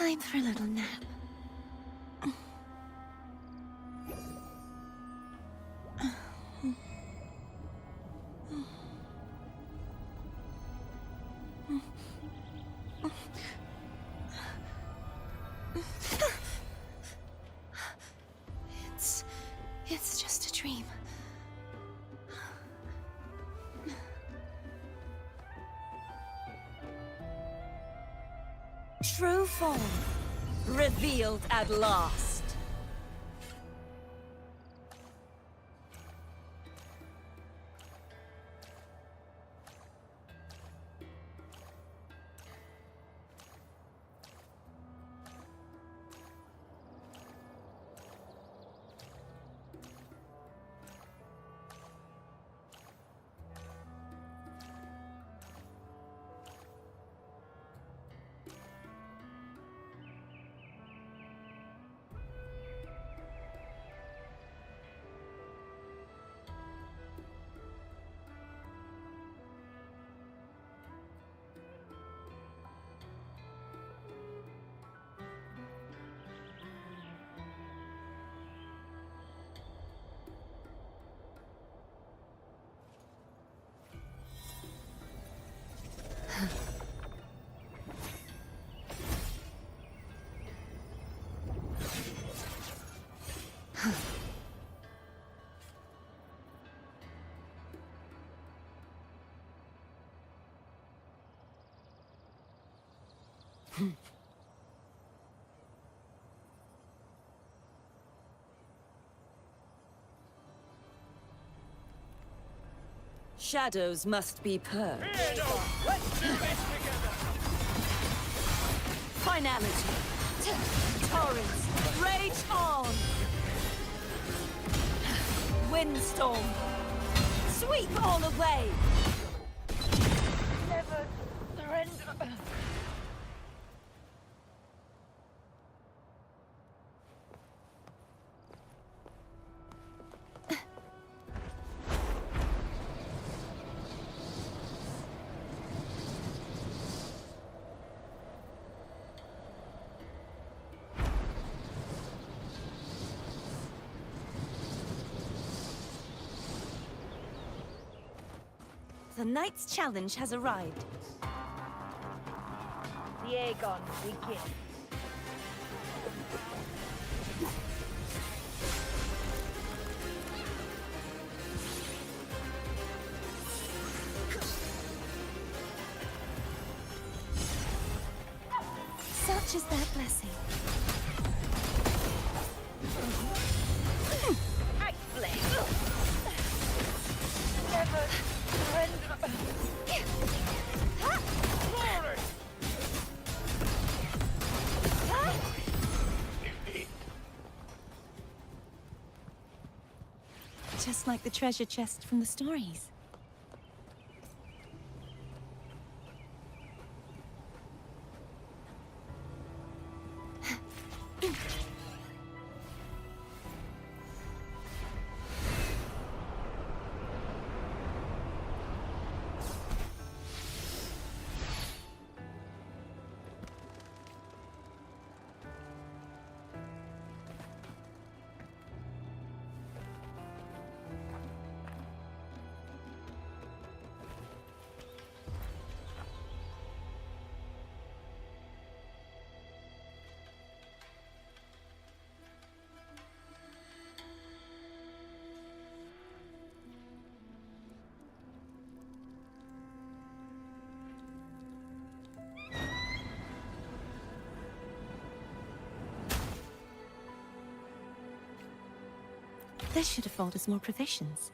Time for a little nap. It's just a dream. True form, revealed at last. Shadows must be purged. Let's do this together! Finality. Torrents, rage on! Windstorm, sweep all away! Never surrender. The Knight's challenge has arrived. The agon begins. Such is that blessing. I flame. Never surrender. Glory! Just like the treasure chest from the stories. This should afford us more provisions.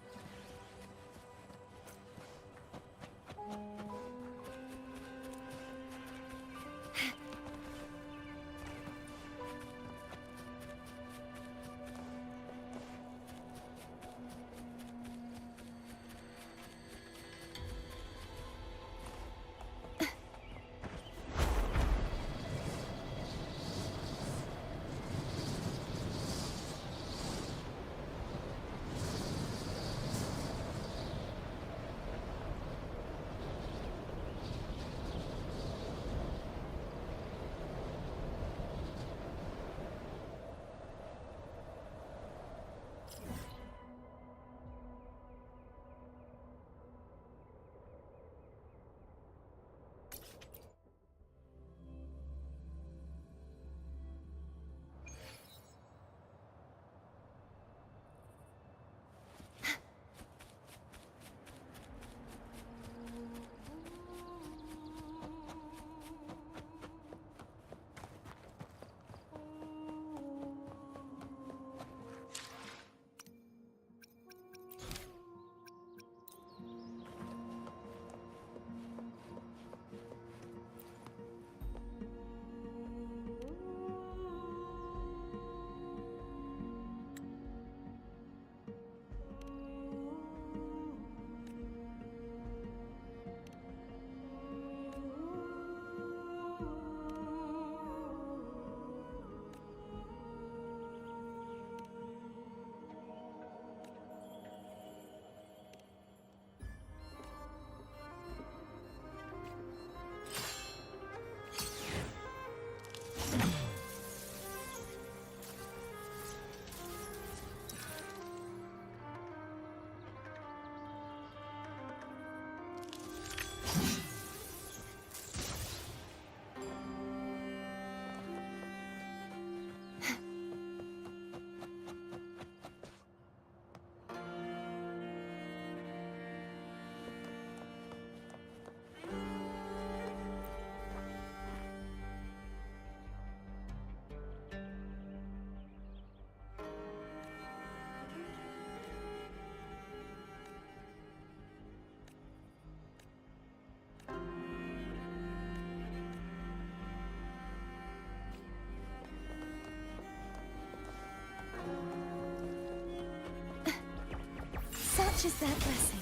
Such is their blessing.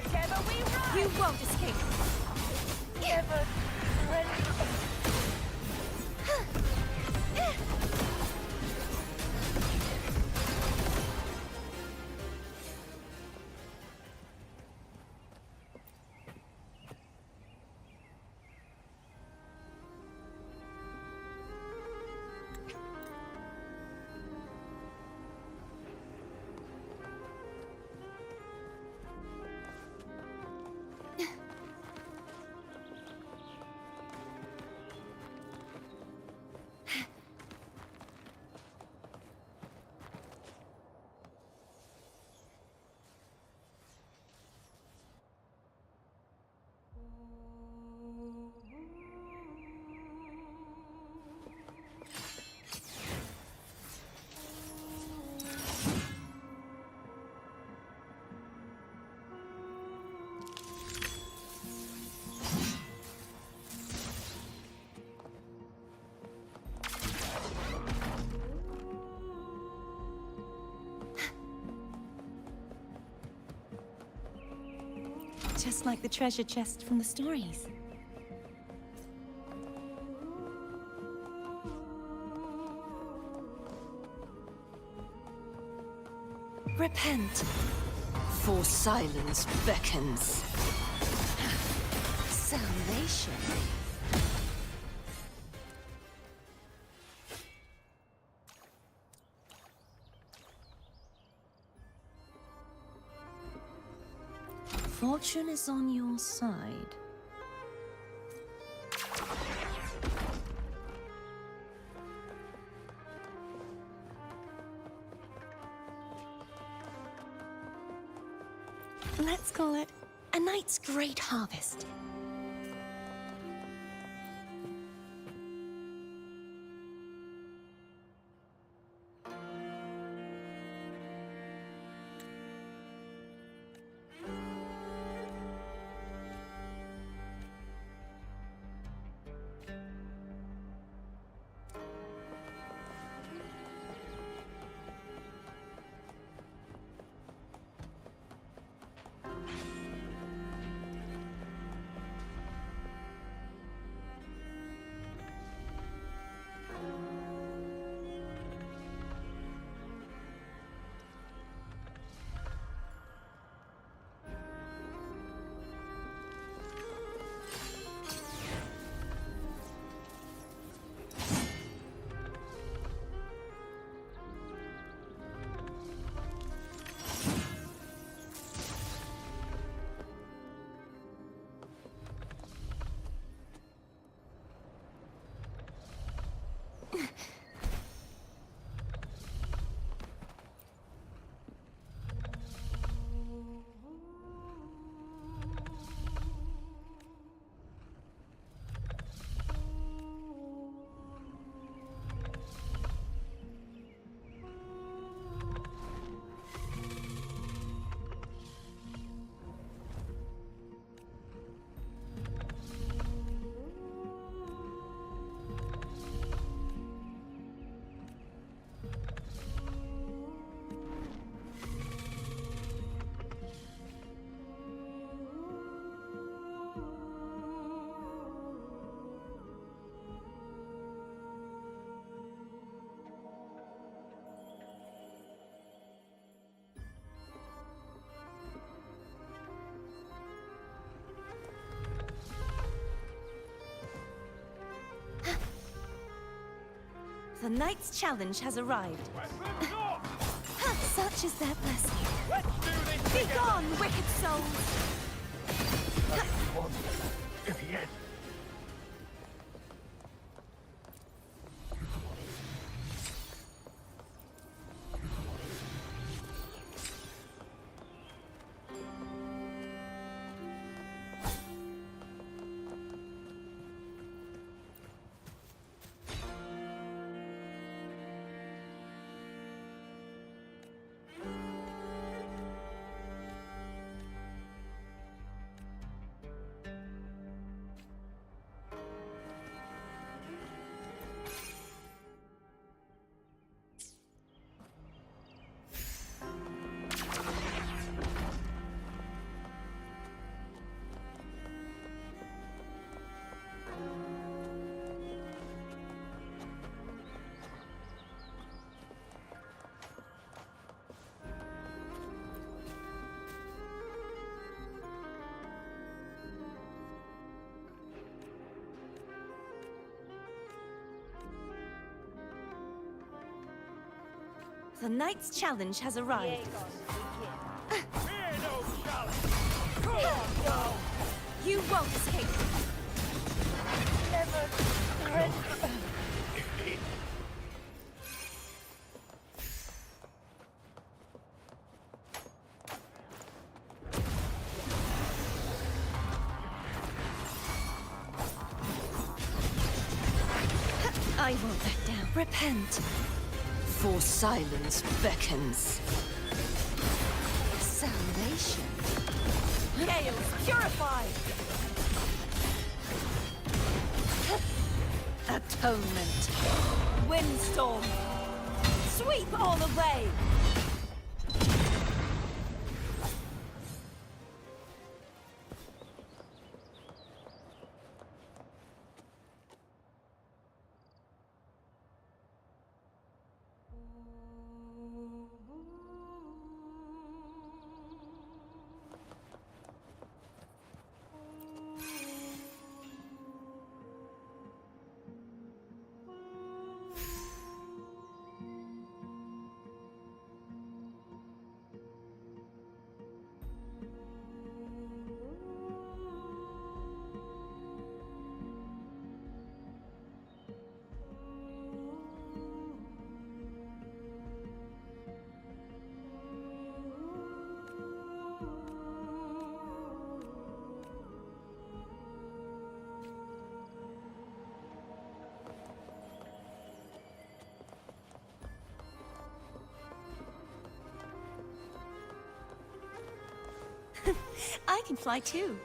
Together we rise. You won't escape. Never surrender. Just like the treasure chest from the stories. Repent. For silence beckons. Salvation. Fortune is on your side. Let's call it a night's great harvest. The knight's challenge has arrived. Such is their blessing. Let's do this Be together. gone, wicked souls! If he is. The night's challenge has arrived. Fear no challenge. Come on, go. You won't escape. Never ready. I won't back down. Repent. For silence beckons. Salvation. Gales purified. Atonement. Windstorm. Sweep all away. I can fly too.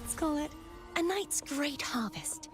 Let's call it a night's great harvest.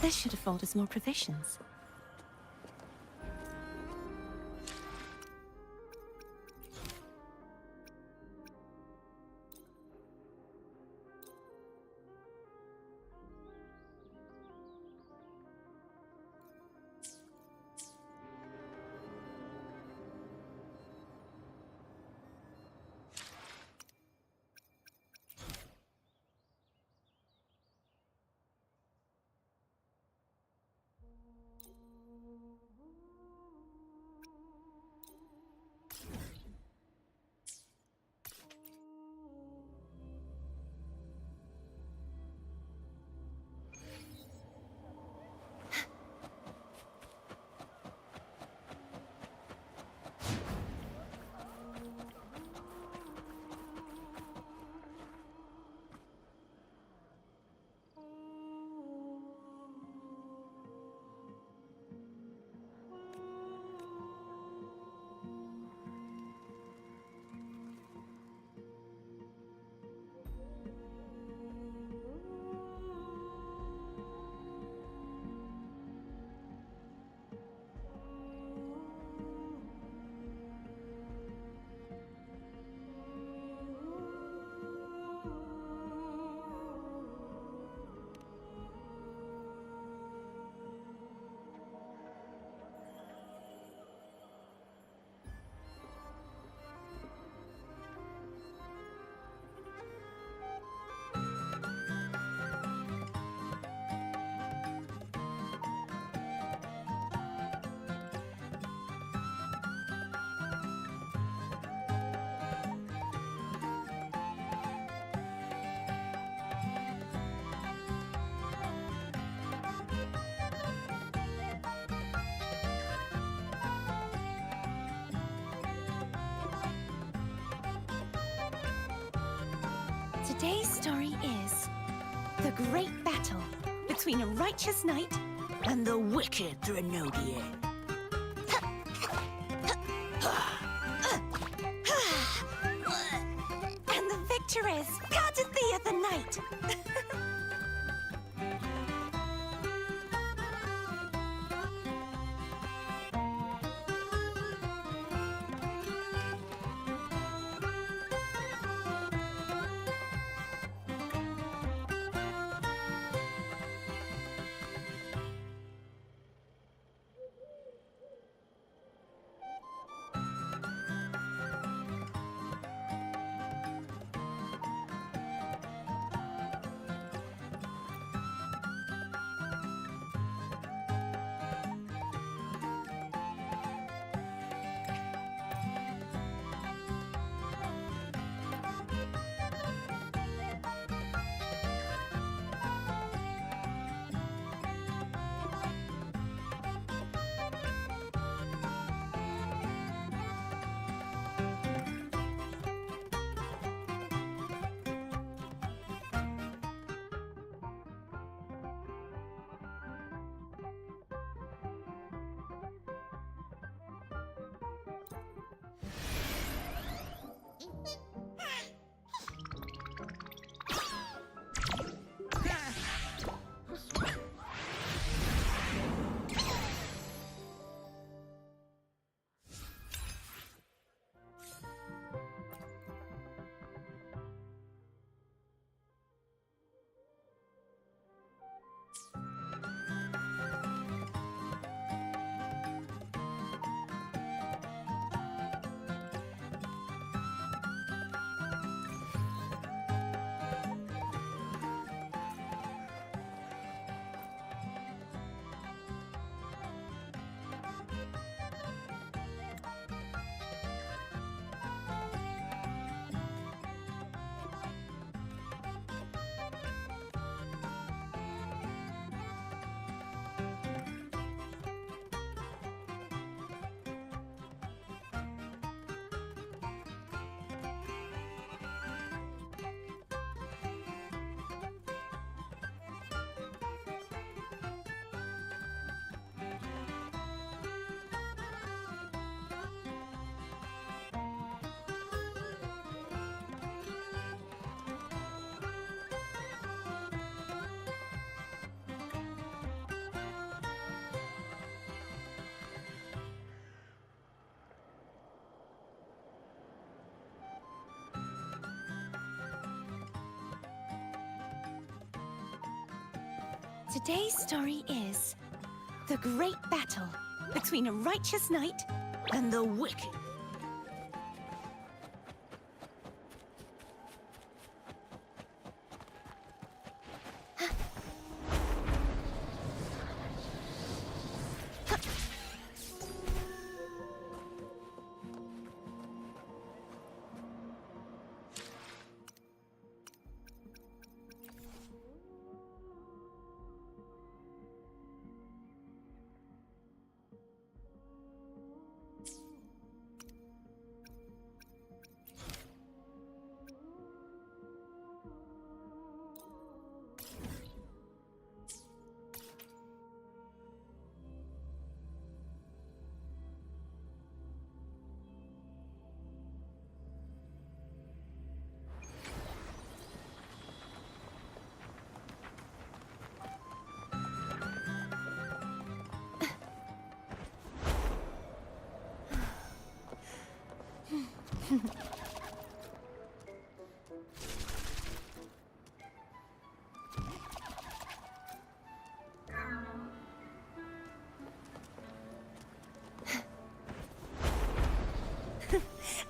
This should afford us more provisions. Today's story is the great battle between a righteous knight And the wicked Drenodian. and the victor is Gardathea the Knight. Today's story is the great battle between a righteous knight And the wicked.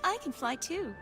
I can fly too.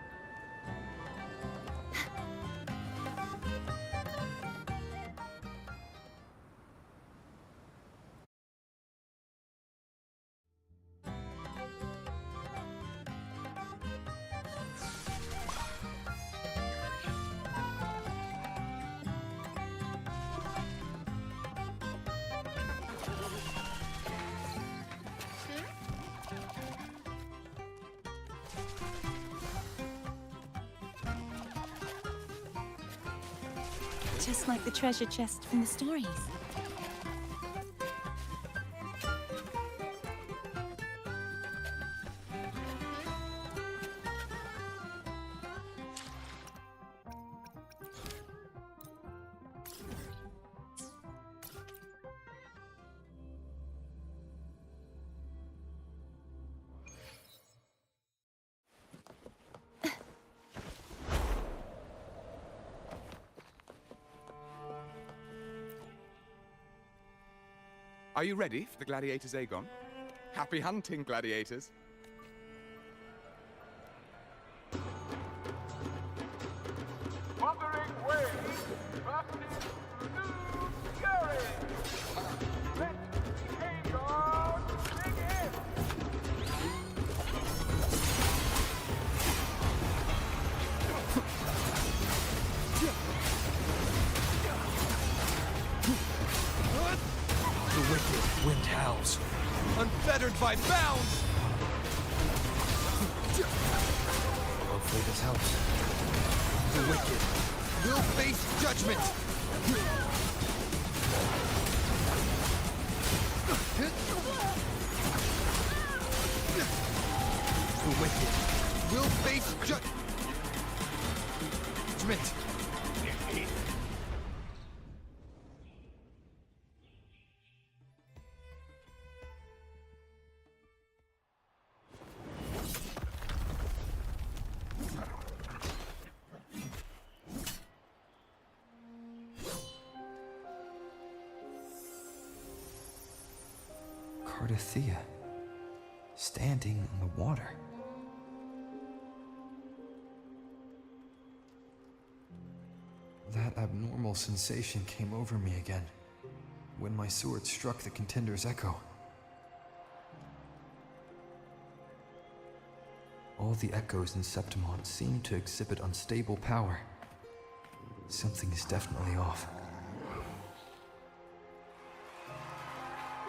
just like the treasure chest from the stories. Are you ready for the gladiators' agon? Happy hunting, gladiators! Wuthering Waves versus New Fury! Let Agon begin! The wicked wind howls, unfettered by bounds! Hopefully this helps. The wicked will face judgment! The wicked will face judgment! Cardothea, standing in the water. That abnormal sensation came over me again, when my sword struck the contender's echo. All the echoes in Septimont seem to exhibit unstable power. Something is definitely off.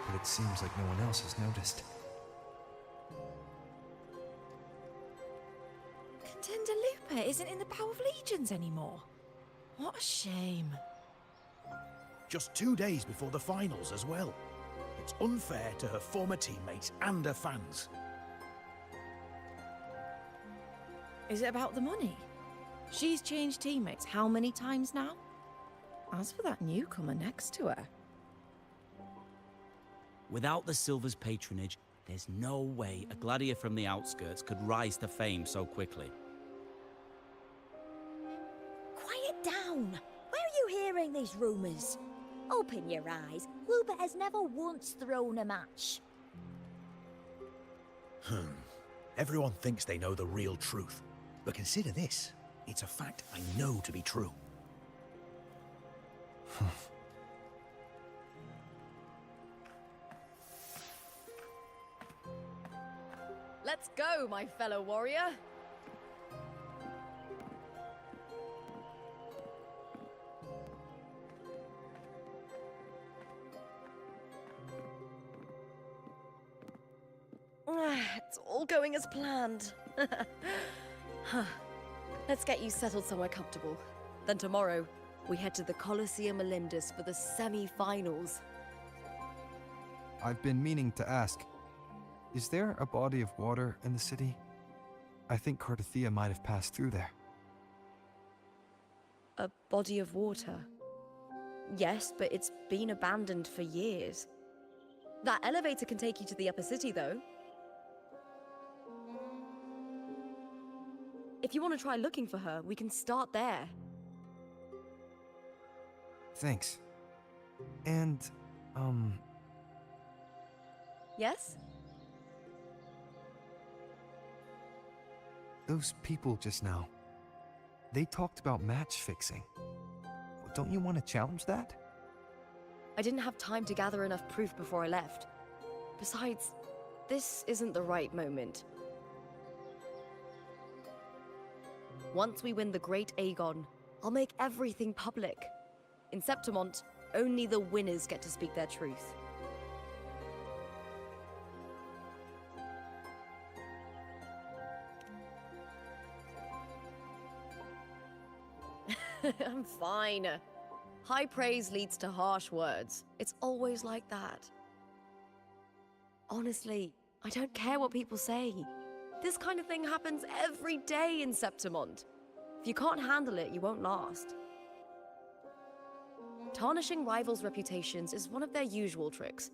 But it seems like no one else has noticed. Contender Lupa isn't in the power of legions anymore. What a shame. Just 2 days before the finals as well. It's unfair to her former teammates and her fans. Is it about the money? She's changed teammates how many times now? As for that newcomer next to her... Without the Silver's patronage, there's no way a gladiator from the outskirts could rise to fame so quickly. Quiet down! Where are you hearing these rumors? Open your eyes. Woober has never once thrown a match. Everyone thinks they know the real truth. But consider this. It's a fact I know to be true. Let's go, my fellow warrior. It's all going as planned. Let's get you settled somewhere comfortable. Then tomorrow, we head to the Colosseum Melindus for the semi-finals. I've been meaning to ask, is there a body of water in the city? I think Cardothea might have passed through there. A body of water? Yes, but it's been abandoned for years. That elevator can take you to the upper city, though. If you want to try looking for her, we can start there. Thanks. And, Yes? those people just now, they talked about match fixing. Don't you want to challenge that? I didn't have time to gather enough proof before I left. Besides, this isn't the right moment. Once we win the Great Agon, I'll make everything public. In Septimont, only the winners get to speak their truth. I'm fine. High praise leads to harsh words. It's always like that. Honestly, I don't care what people say. This kind of thing happens every day in Septimont. If you can't handle it, you won't last. Tarnishing rivals' reputations is one of their usual tricks.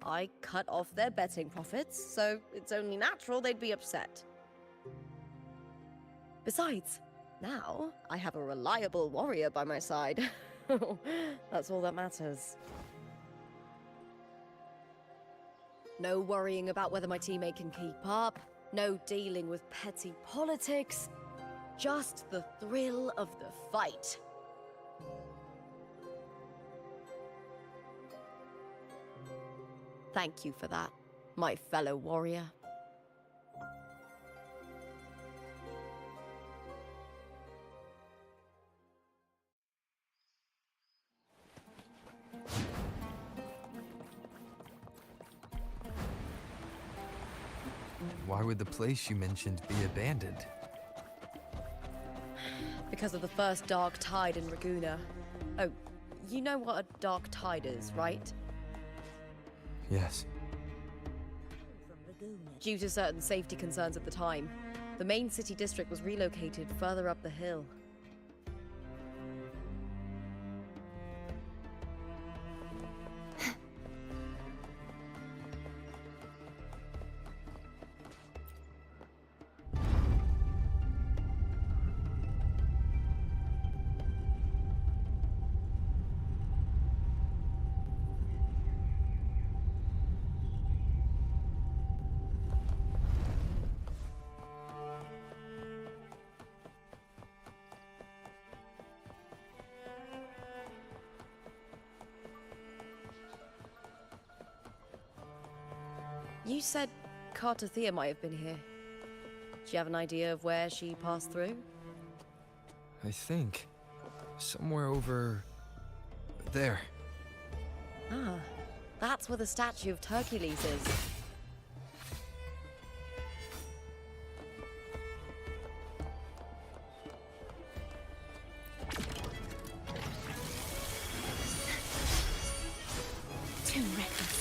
I cut off their betting profits, so it's only natural they'd be upset. Besides, now I have a reliable warrior by my side. That's all that matters. No worrying about whether my teammate can keep up. No dealing with petty politics. Just the thrill of the fight. Thank you for that, my fellow warrior. Why would the place you mentioned be abandoned? Because of the first dark tide in Raguna. Oh, you know what a dark tide is, right? Yes. Due to certain safety concerns at the time, the main city district was relocated further up the hill. You said Cardothea might have been here. Do you have an idea of where she passed through? I think. Somewhere over... there. Ah, that's where the statue of Hercules is. Too reckless.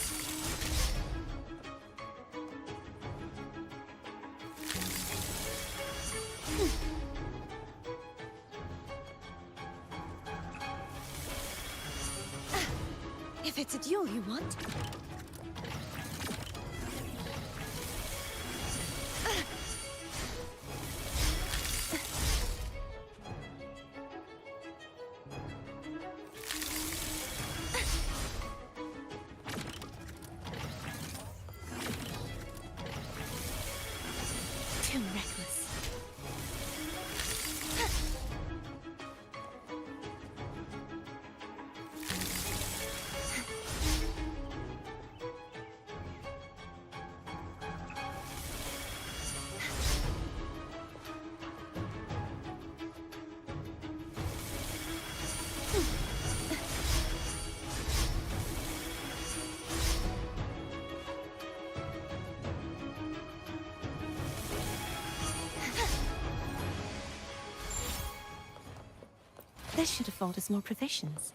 If it's a duel you want. This should afford us more provisions.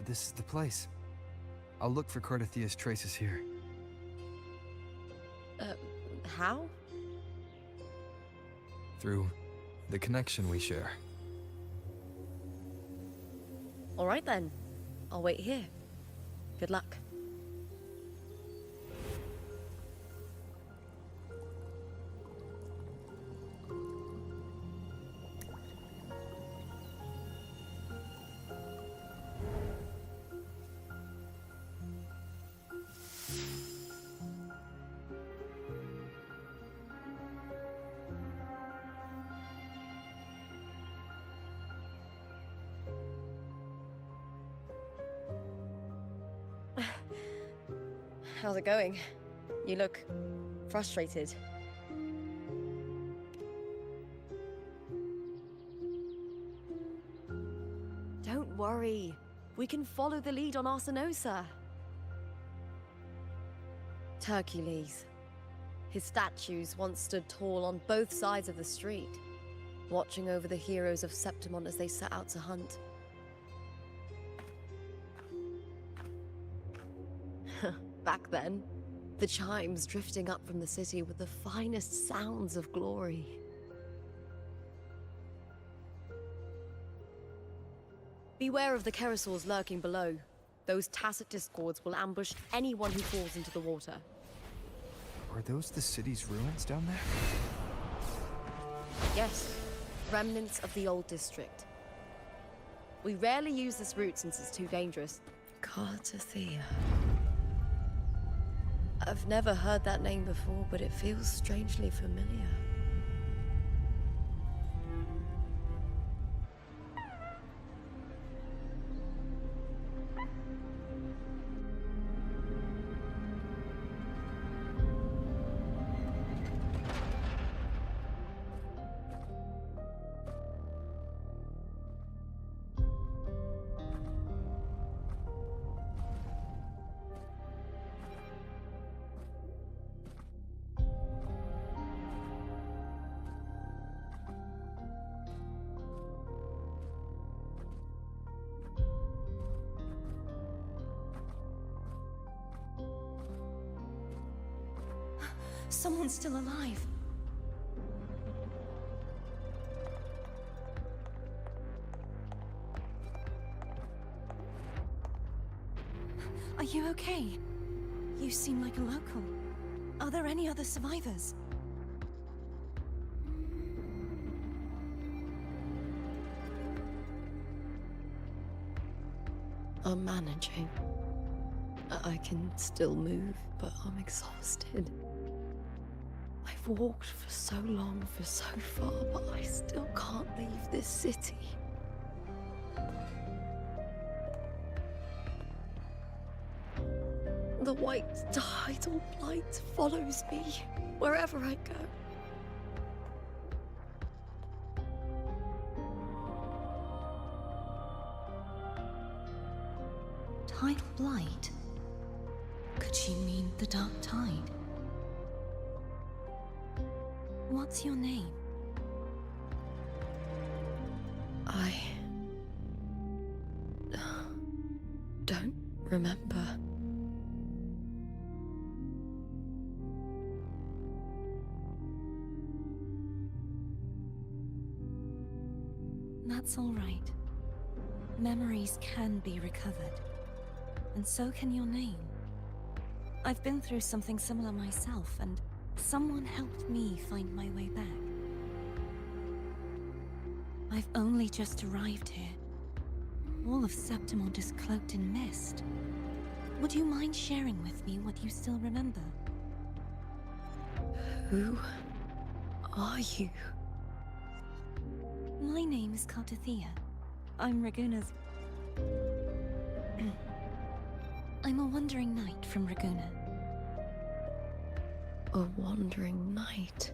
This is the place. I'll look for Cardathia's traces here. How? Through the connection we share. All right then. I'll wait here. Good luck. How's it going? You look frustrated. Don't worry. We can follow the lead on Arsenosa. Hercules. His statues once stood tall on both sides of the street, watching over the heroes of Septimon as they set out to hunt. Back then, the chimes drifting up from the city were the finest sounds of glory. Beware of the Kerosaurs lurking below. Those tacit discords will ambush anyone who falls into the water. Are those the city's ruins down there? Yes, remnants of the old district. We rarely use this route since it's too dangerous. Cardathia. I've never heard that name before, but it feels strangely familiar. Someone's still alive. Are you okay? You seem like a local. Are there any other survivors? I'm managing. I can still move, but I'm exhausted. I've walked for so long, for so far, but I still can't leave this city. The white tidal blight follows me wherever I go. Tidal blight? Could she mean the dark tide? What's your name? I don't remember. That's all right. Memories can be recovered. And so can your name. I've been through something similar myself, and someone helped me find my way back. I've only just arrived here. All of Septimon is cloaked in mist. Would you mind sharing with me what you still remember? Who are you? My name is Cardathia. I'm Raguna's... I'm a wandering knight from Raguna. a wandering knight.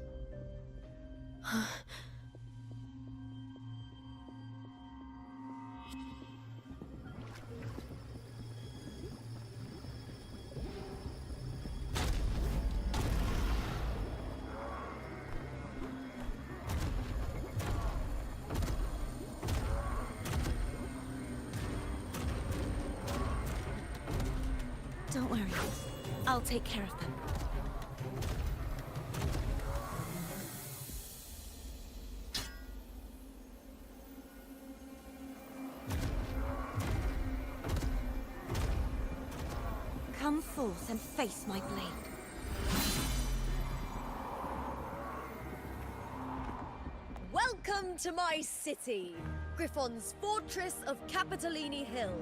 Don't worry. I'll take care of them. Come forth and face my blade. Welcome to my city, Griffon's fortress of Capitolini Hill.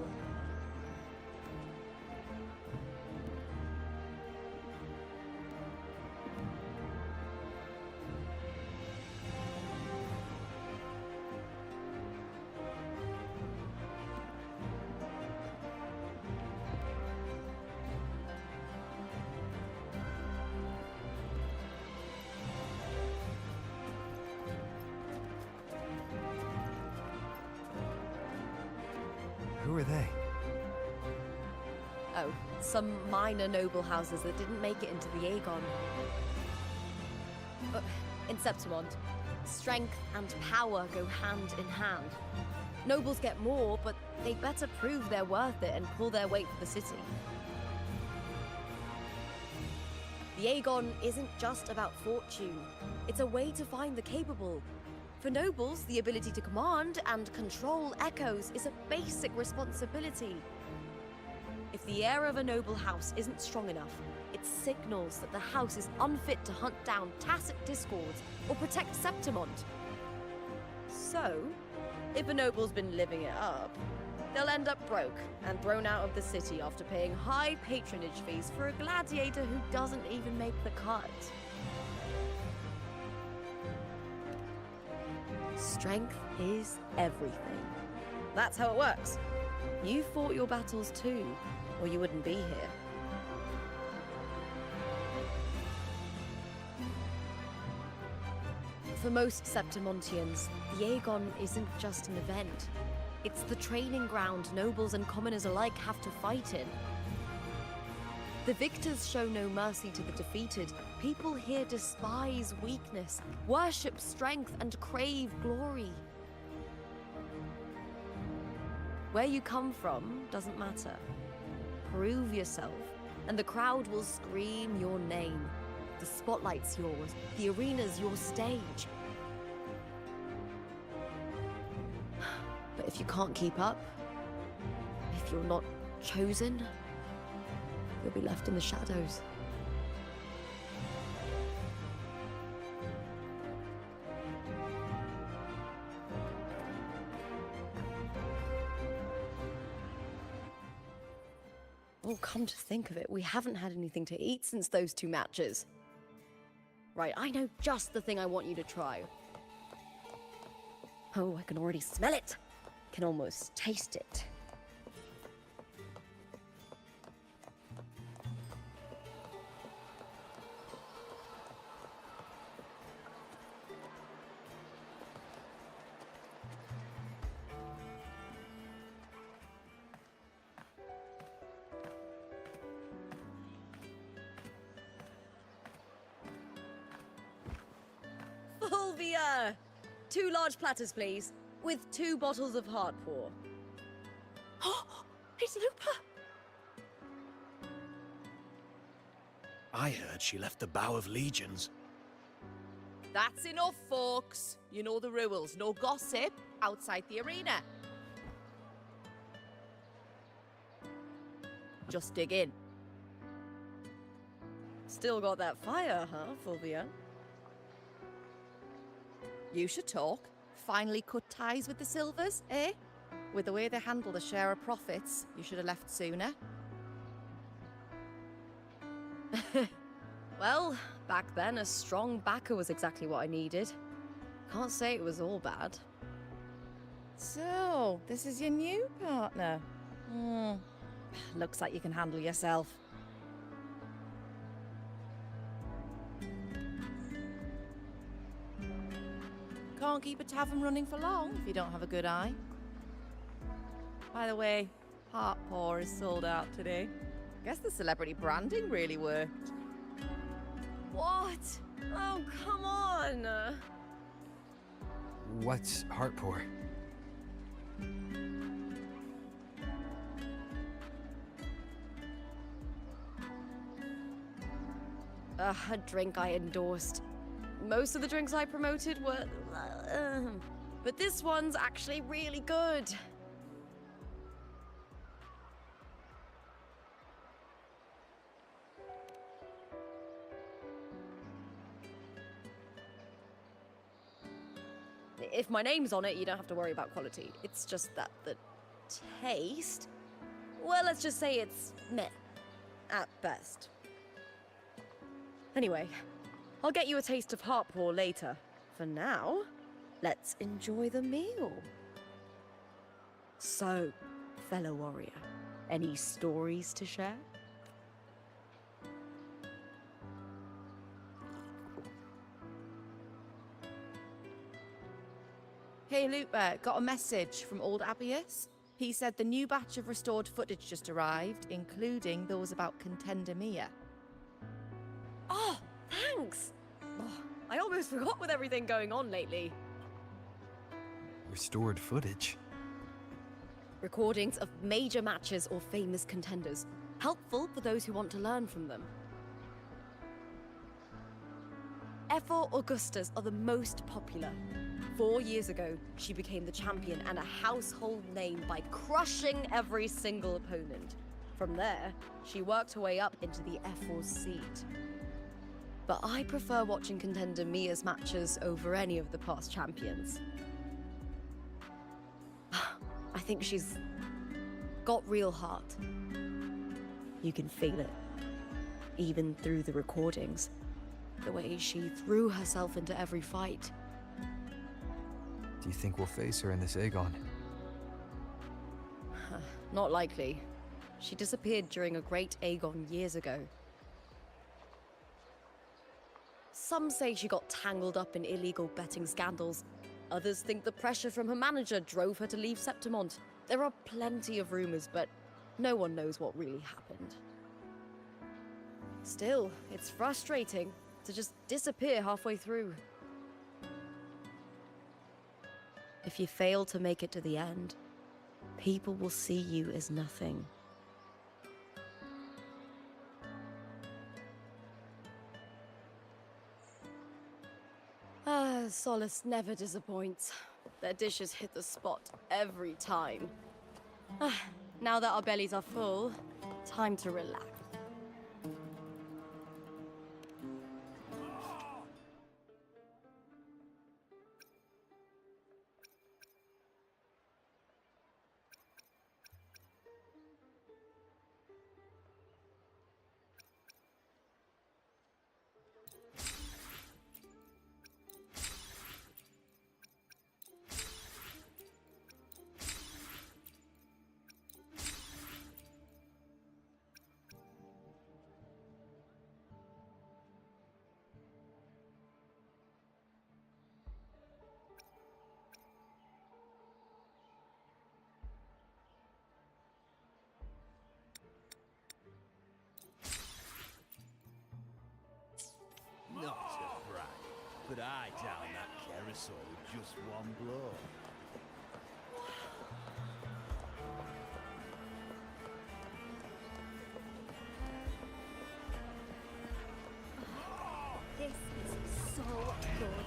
Who are they? Oh, some minor noble houses that didn't make it into the Agon. In Septimont, strength and power go hand in hand. Nobles get more, but they better prove they're worth it and pull their weight for the city. The Agon isn't just about fortune. It's a way to find the capable. For nobles, the ability to command and control echoes is a basic responsibility. If the heir of a noble house isn't strong enough, it signals that the house is unfit to hunt down tacit discords or protect Septimont. So, if a noble's been living it up, they'll end up broke and thrown out of the city after paying high patronage fees for a gladiator who doesn't even make the cut. Strength is everything. That's how it works. You fought your battles too, or you wouldn't be here. For most Septimontians, the Agon isn't just an event. It's the training ground nobles and commoners alike have to fight in. The victors show no mercy to the defeated. People here despise weakness, worship strength, and crave glory. Where you come from doesn't matter. Prove yourself, and the crowd will scream your name. The spotlight's yours, the arena's your stage. But if you can't keep up, if you're not chosen, you'll be left in the shadows. Oh, come to think of it, we haven't had anything to eat since those 2 matches. Right, I know just the thing I want you to try. Oh, I can already smell it. Can almost taste it. Fulvia! 2 large platters, please, with 2 bottles of hard pour. Oh, it's Lupa! I heard she left the Bow of Legions. That's enough, folks. You know the rules. No gossip outside the arena. Just dig in. Still got that fire, huh, Fulvia? You should talk. Finally cut ties with the Silvers, eh? With the way they handle the share of profits, you should have left sooner. Well, back then, a strong backer was exactly what I needed. Can't say it was all bad. So, this is your new partner? Looks like you can handle yourself. can't keep a tavern running for long if you don't have a good eye. By the way, Heart Paw is sold out today. Guess the celebrity branding really worked. What? Oh, come on! What's Heartpour? A drink I endorsed. Most of the drinks I promoted were... but this one's actually really good. If my name's on it, you don't have to worry about quality. It's just that the taste... well, let's just say it's meh. At best. Anyway, I'll get you a taste of Heartpaw later. For now, let's enjoy the meal. So, fellow warrior, any stories to share? Hey, Lupa, got a message from old Abius. He said the new batch of restored footage just arrived, including those about Contender Mia. Oh, thanks! Oh, I almost forgot with everything going on lately. Restored footage? Recordings of major matches or famous contenders. Helpful for those who want to learn from them. F4 Augustas are the most popular. 4 years ago, she became the champion and a household name by crushing every single opponent. From there, she worked her way up into the F4 seat. But I prefer watching Contender Mia's matches over any of the past champions. I think she's got real heart. You can feel it, even through the recordings. The way she threw herself into every fight. Do you think we'll face her in this Agon? Not likely. She disappeared during a great Agon years ago. Some say she got tangled up in illegal betting scandals. Others think the pressure from her manager drove her to leave Septimont. There are plenty of rumors, but no one knows what really happened. Still, it's frustrating to just disappear halfway through. If you fail to make it to the end, people will see you as nothing. Solace never disappoints. Their dishes hit the spot every time. Now that our bellies are full, time to relax. Not to brag, but I down that carousel with just one blow. This is so good.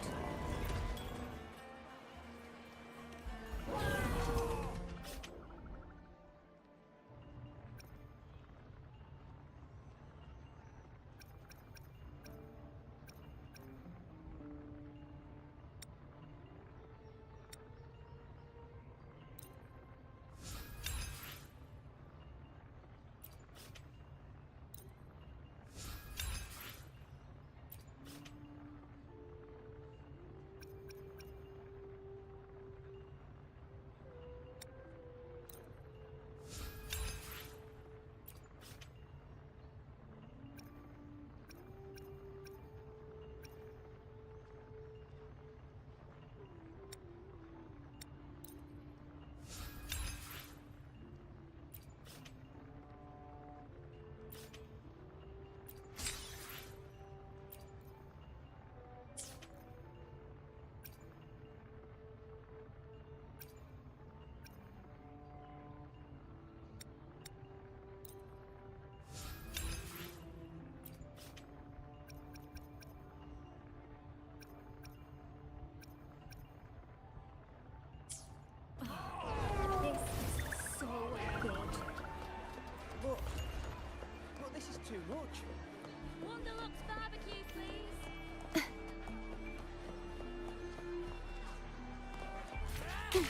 Get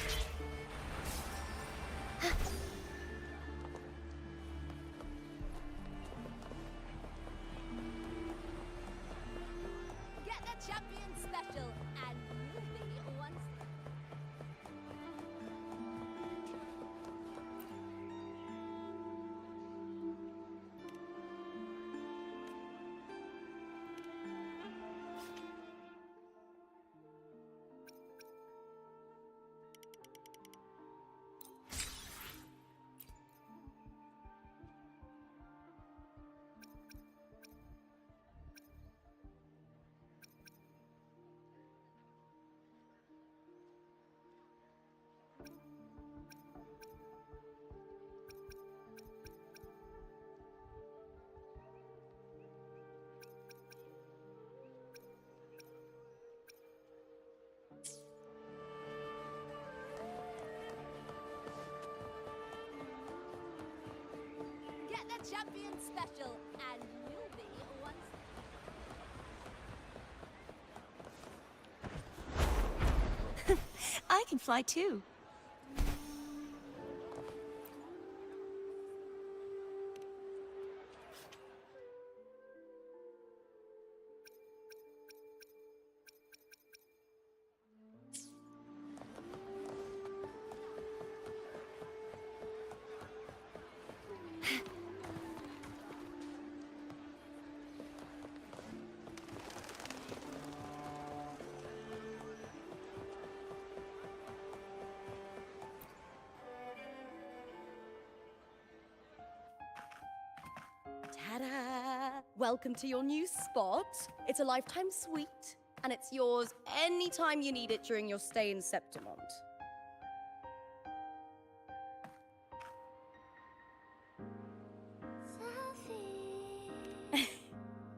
the champion special, and you'll be one. Get the champion special, and you'll be one. I can fly too. Ta-da! Welcome to your new spot. It's a lifetime suite, and it's yours anytime you need it during your stay in Septimont.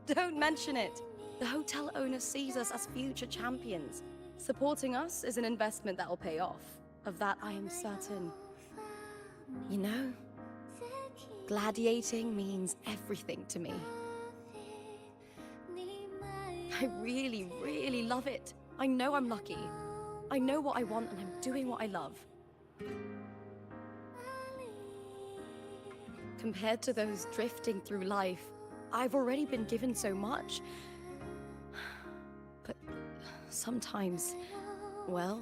Don't mention it. The hotel owner sees us as future champions. Supporting us is an investment that'll pay off. Of that, I am certain. You know, gladiating means everything to me. I really, really love it. I know I'm lucky. I know what I want and I'm doing what I love. Compared to those drifting through life, I've already been given so much. But sometimes, well,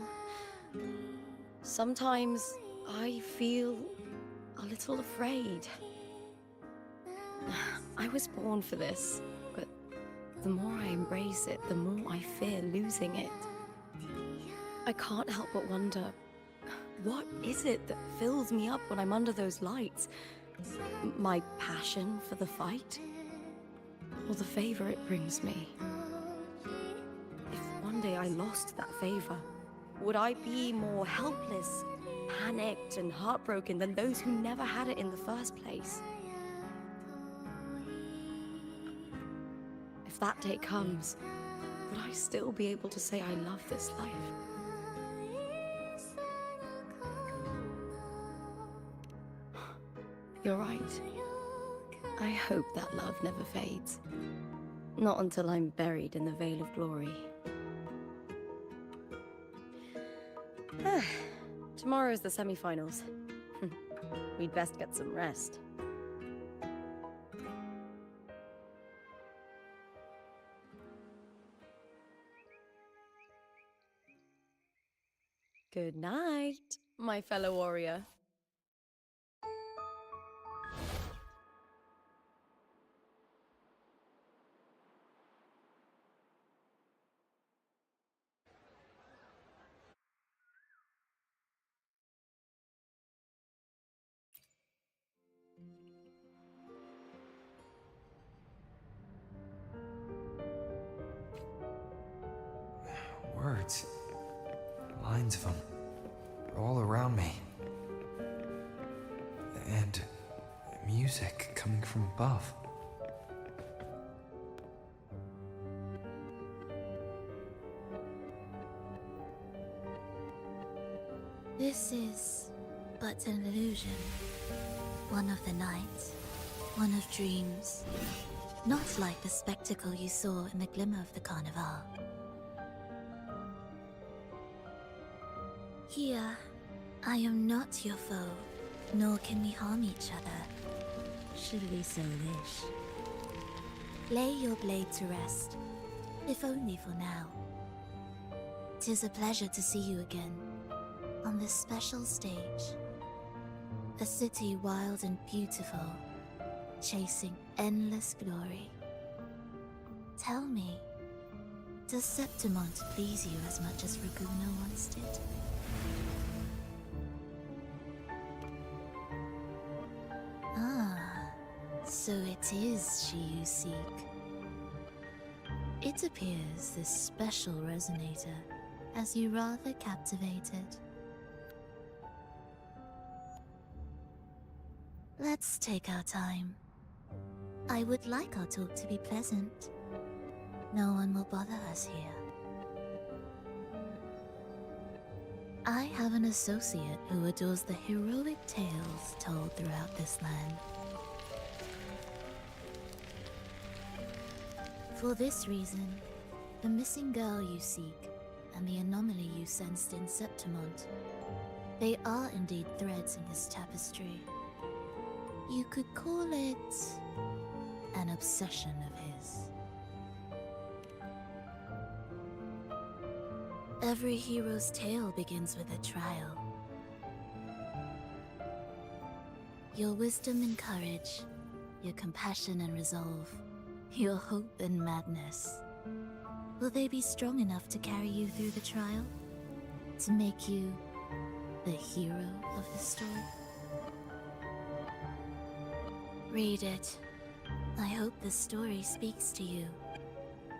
sometimes I feel a little afraid. I was born for this, but the more I embrace it, the more I fear losing it. I can't help but wonder, what is it that fills me up when I'm under those lights? My passion for the fight? Or the favor it brings me? If one day I lost that favor, would I be more helpless, panicked, and heartbroken than those who never had it in the first place? If that day comes, would I still be able to say I love this life? You're right. I hope that love never fades. Not until I'm buried in the veil of glory. Tomorrow is the semi-finals. We'd best get some rest. Good night, my fellow warrior. Words. Lines of them. All around me. And music coming from above. This is but an illusion. One of the nights. One of dreams. Not like the spectacle you saw in the glimmer of the Carnival. Here, I am not your foe, nor can we harm each other. Should we so wish? Lay your blade to rest, if only for now. 'Tis a pleasure to see you again, on this special stage. A city wild and beautiful, chasing endless glory. Tell me, does Septimont please you as much as Raguna once did? Ah, so it is she you seek. It appears this special resonator has you rather captivated. Let's take our time. I would like our talk to be pleasant. No one will bother us here. I have an associate who adores the heroic tales told throughout this land. For this reason, the missing girl you seek and the anomaly you sensed in Septimont, they are indeed threads in his tapestry. You could call it an obsession of his. Every hero's tale begins with a trial. Your wisdom and courage, your compassion and resolve, your hope and madness. Will they be strong enough to carry you through the trial? To make you the hero of the story? Read it. I hope the story speaks to you.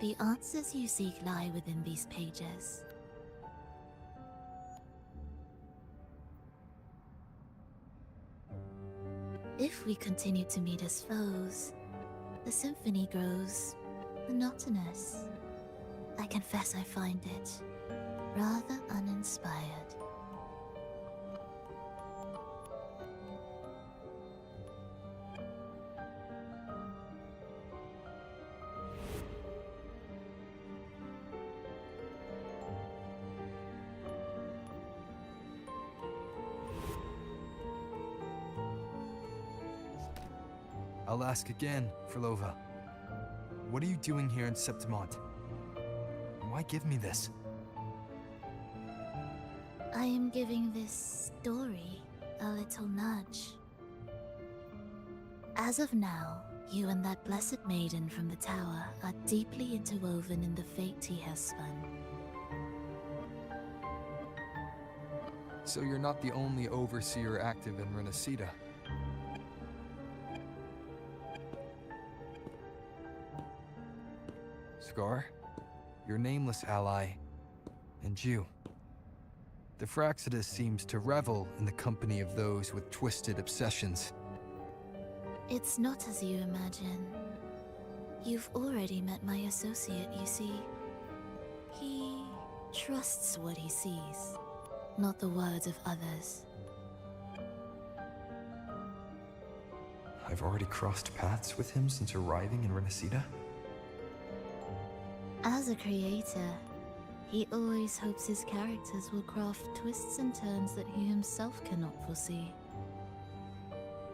The answers you seek lie within these pages. If we continue to meet as foes, the symphony grows monotonous. I confess I find it rather uninspired. I'll ask again, Frolova. What are you doing here in Septimont? Why give me this? I am giving this story a little nudge. As of now, you and that blessed maiden from the tower are deeply interwoven in the fate he has spun. So you're not the only overseer active in Renacida. Scar, your nameless ally, and you. The Fraxidus seems to revel in the company of those with twisted obsessions. It's not as you imagine. You've already met my associate, you see. He trusts what he sees, not the words of others. I've already crossed paths with him since arriving in Renacida? As a creator, he always hopes his characters will craft twists and turns that he himself cannot foresee.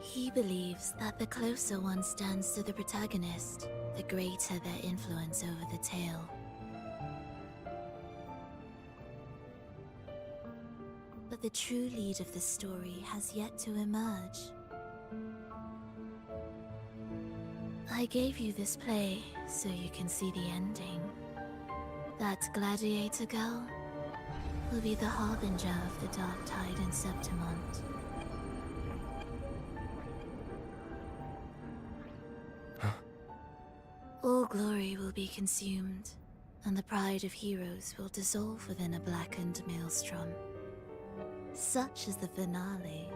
He believes that the closer one stands to the protagonist, the greater their influence over the tale. But the true lead of the story has yet to emerge. I gave you this play so you can see the ending. That gladiator girl will be the harbinger of the dark tide in Septimont. All glory will be consumed, and the pride of heroes will dissolve within a blackened maelstrom. Such is the finale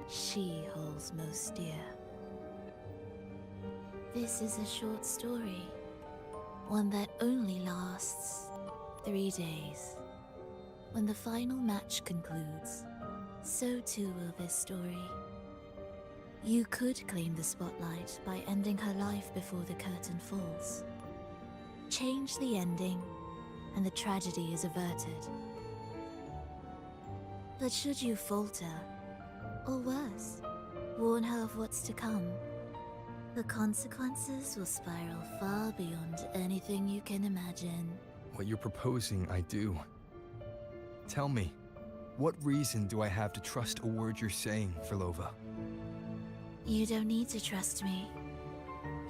she holds most dear. This is a short story, one that only lasts 3 days. When the final match concludes, so too will this story. You could claim the spotlight by ending her life before the curtain falls. Change the ending, and the tragedy is averted. But should you falter, or worse, warn her of what's to come, the consequences will spiral far beyond anything you can imagine. What you're proposing, I do. Tell me, what reason do I have to trust a word you're saying, Filova? You don't need to trust me.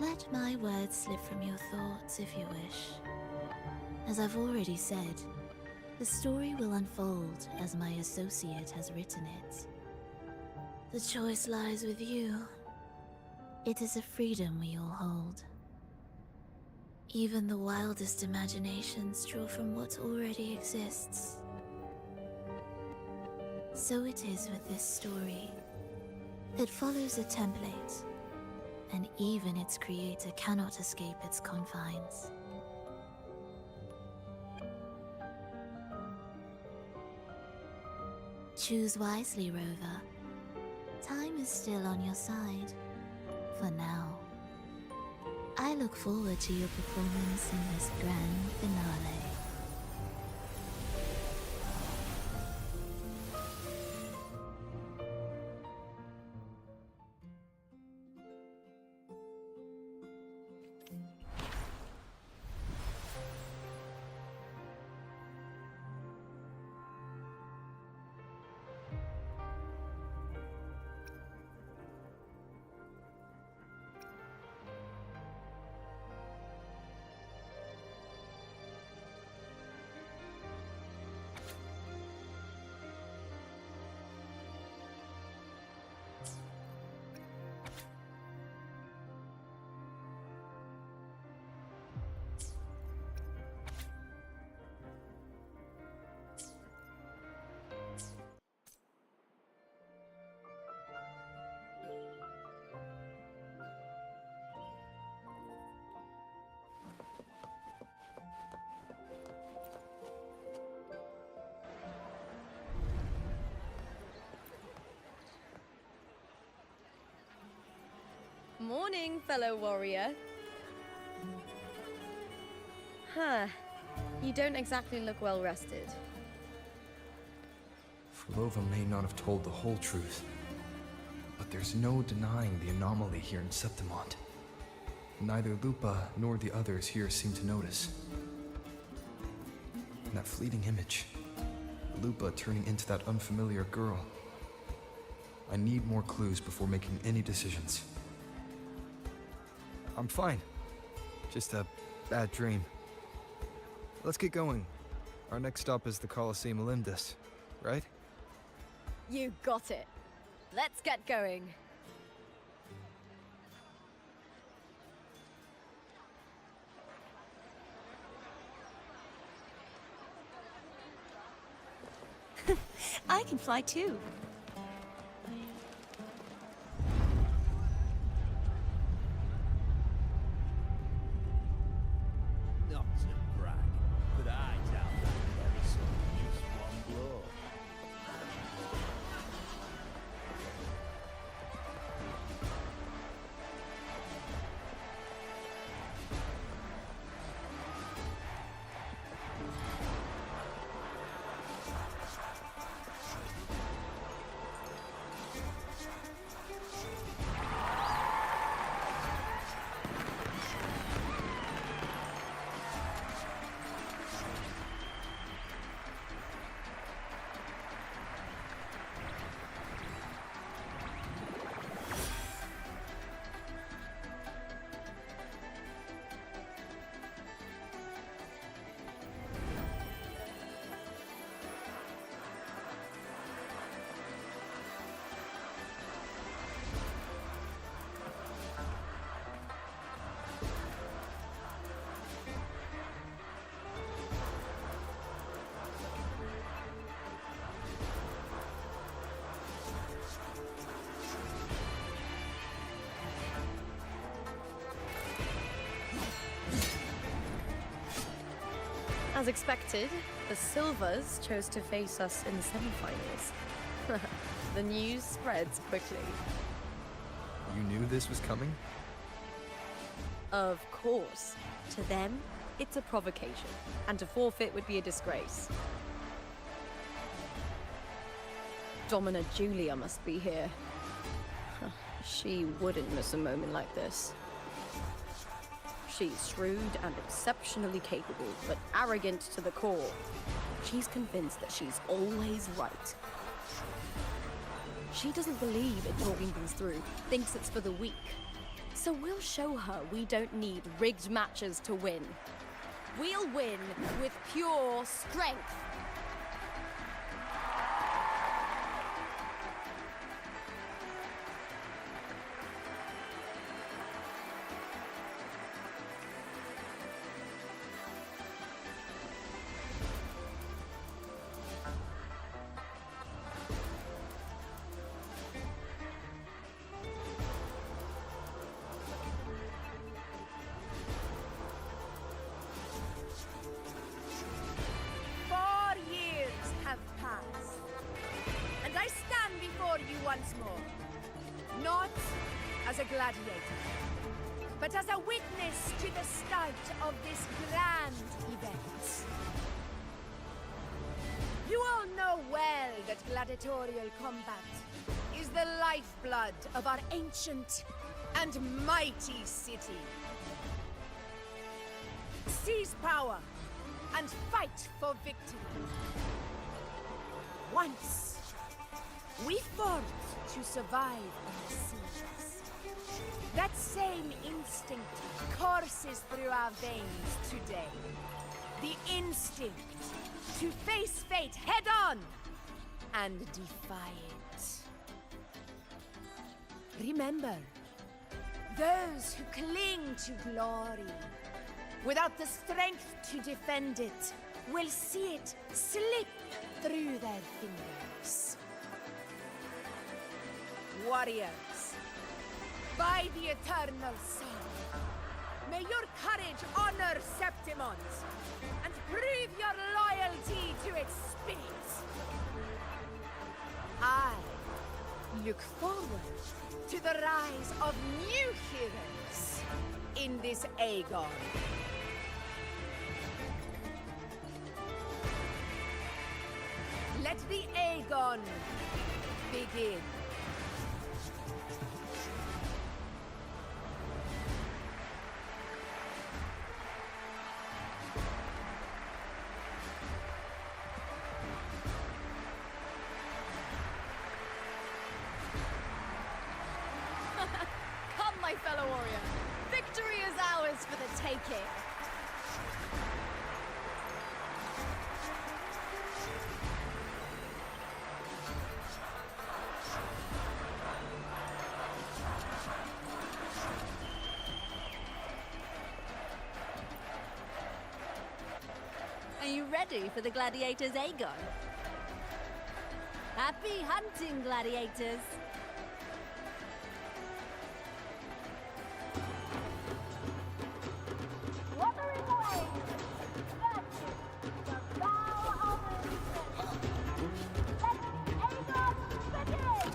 Let my words slip from your thoughts if you wish. As I've already said, the story will unfold as my associate has written it. The choice lies with you. It is a freedom we all hold. Even the wildest imaginations draw from what already exists. So it is with this story. It follows a template, and even its creator cannot escape its confines. Choose wisely, Rover. Time is still on your side, for now. I look forward to your performance in this grand finale. Morning, fellow warrior. Huh. You don't exactly look well rested. Filova may not have told the whole truth, but there's no denying the anomaly here in Septimont. Neither Lupa nor the others here seem to notice. And that fleeting image, Lupa turning into that unfamiliar girl. I need more clues before making any decisions. I'm fine. Just a bad dream. Let's get going. Our next stop is the Colosseum Olympus, right? You got it. Let's get going. I can fly too. Not to brag, but I down that carousel with just one blow. As expected, the Silvers chose to face us in the semifinals. The news spreads quickly. You knew this was coming? Of course. To them, it's a provocation, and to forfeit would be a disgrace. Domina Julia must be here. She wouldn't miss a moment like this. She's shrewd and exceptionally capable, but arrogant to the core. She's convinced that she's always right. She doesn't believe in talking things through, thinks it's for the weak. So we'll show her we don't need rigged matches to win. We'll win with pure strength. Once more. Not as a gladiator, but as a witness to the start of this grand event. You all know well that gladiatorial combat is the lifeblood of our ancient and mighty city. Seize power and fight for victory. Once we fought to survive in the seas. That same instinct courses through our veins today. The instinct to face fate head on and defy it. Remember, those who cling to glory without the strength to defend it will see it slip through their fingers. Warriors, by the eternal sun, may your courage honor Septimont and prove your loyalty to its spirit. I look forward to the rise of new heroes in this agon. Let the agon begin. My fellow warrior, victory is ours for the taking. Are you ready for the gladiators' agon? Happy hunting, gladiators! Wuthering waves, virtue, the vow of allegiance. Let agon begin!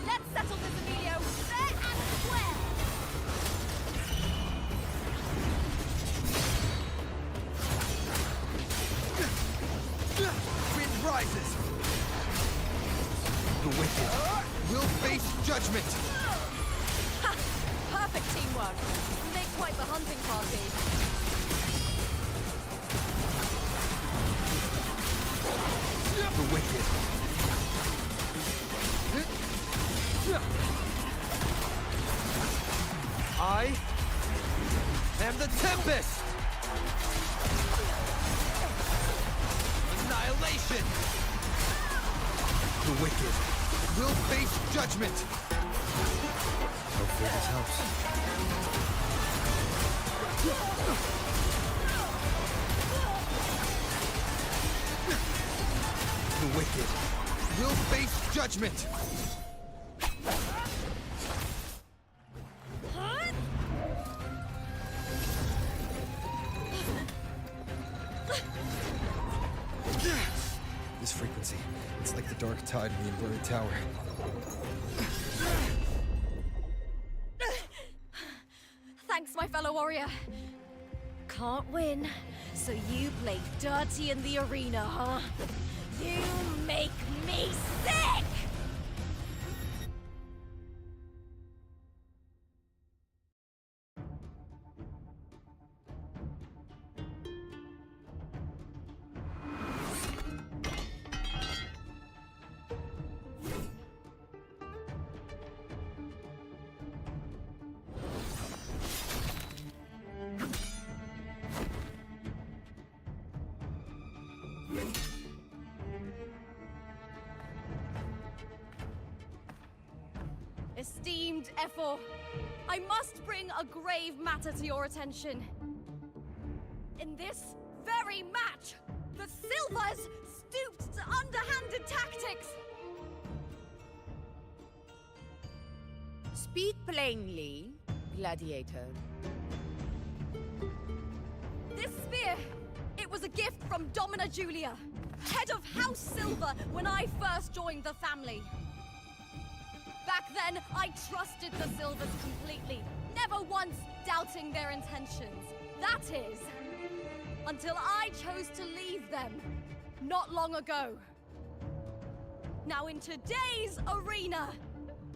Let's settle this, Emilio, fair and square! Wind rises! The wicked will face judgment! Ha! Perfect teamwork! We make quite the hunting party. The wicked. I am the Tempest! Annihilation! The wicked will face judgment! Hopefully this helps. The wicked will face judgment! This frequency, it's like the dark tide in the inverted tower. Thanks, my fellow warrior. Can't win, so you play dirty in the arena, huh? You make me sick! Esteemed Ephor, I must bring a grave matter to your attention. In this very match, the Silvers stooped to underhanded tactics. Speak plainly, gladiator. This spear, it was a gift from Domina Julia, head of House Silver when I first joined the family. Back then, I trusted the Silvers completely, never once doubting their intentions. That is, until I chose to leave them, not long ago. Now in today's arena,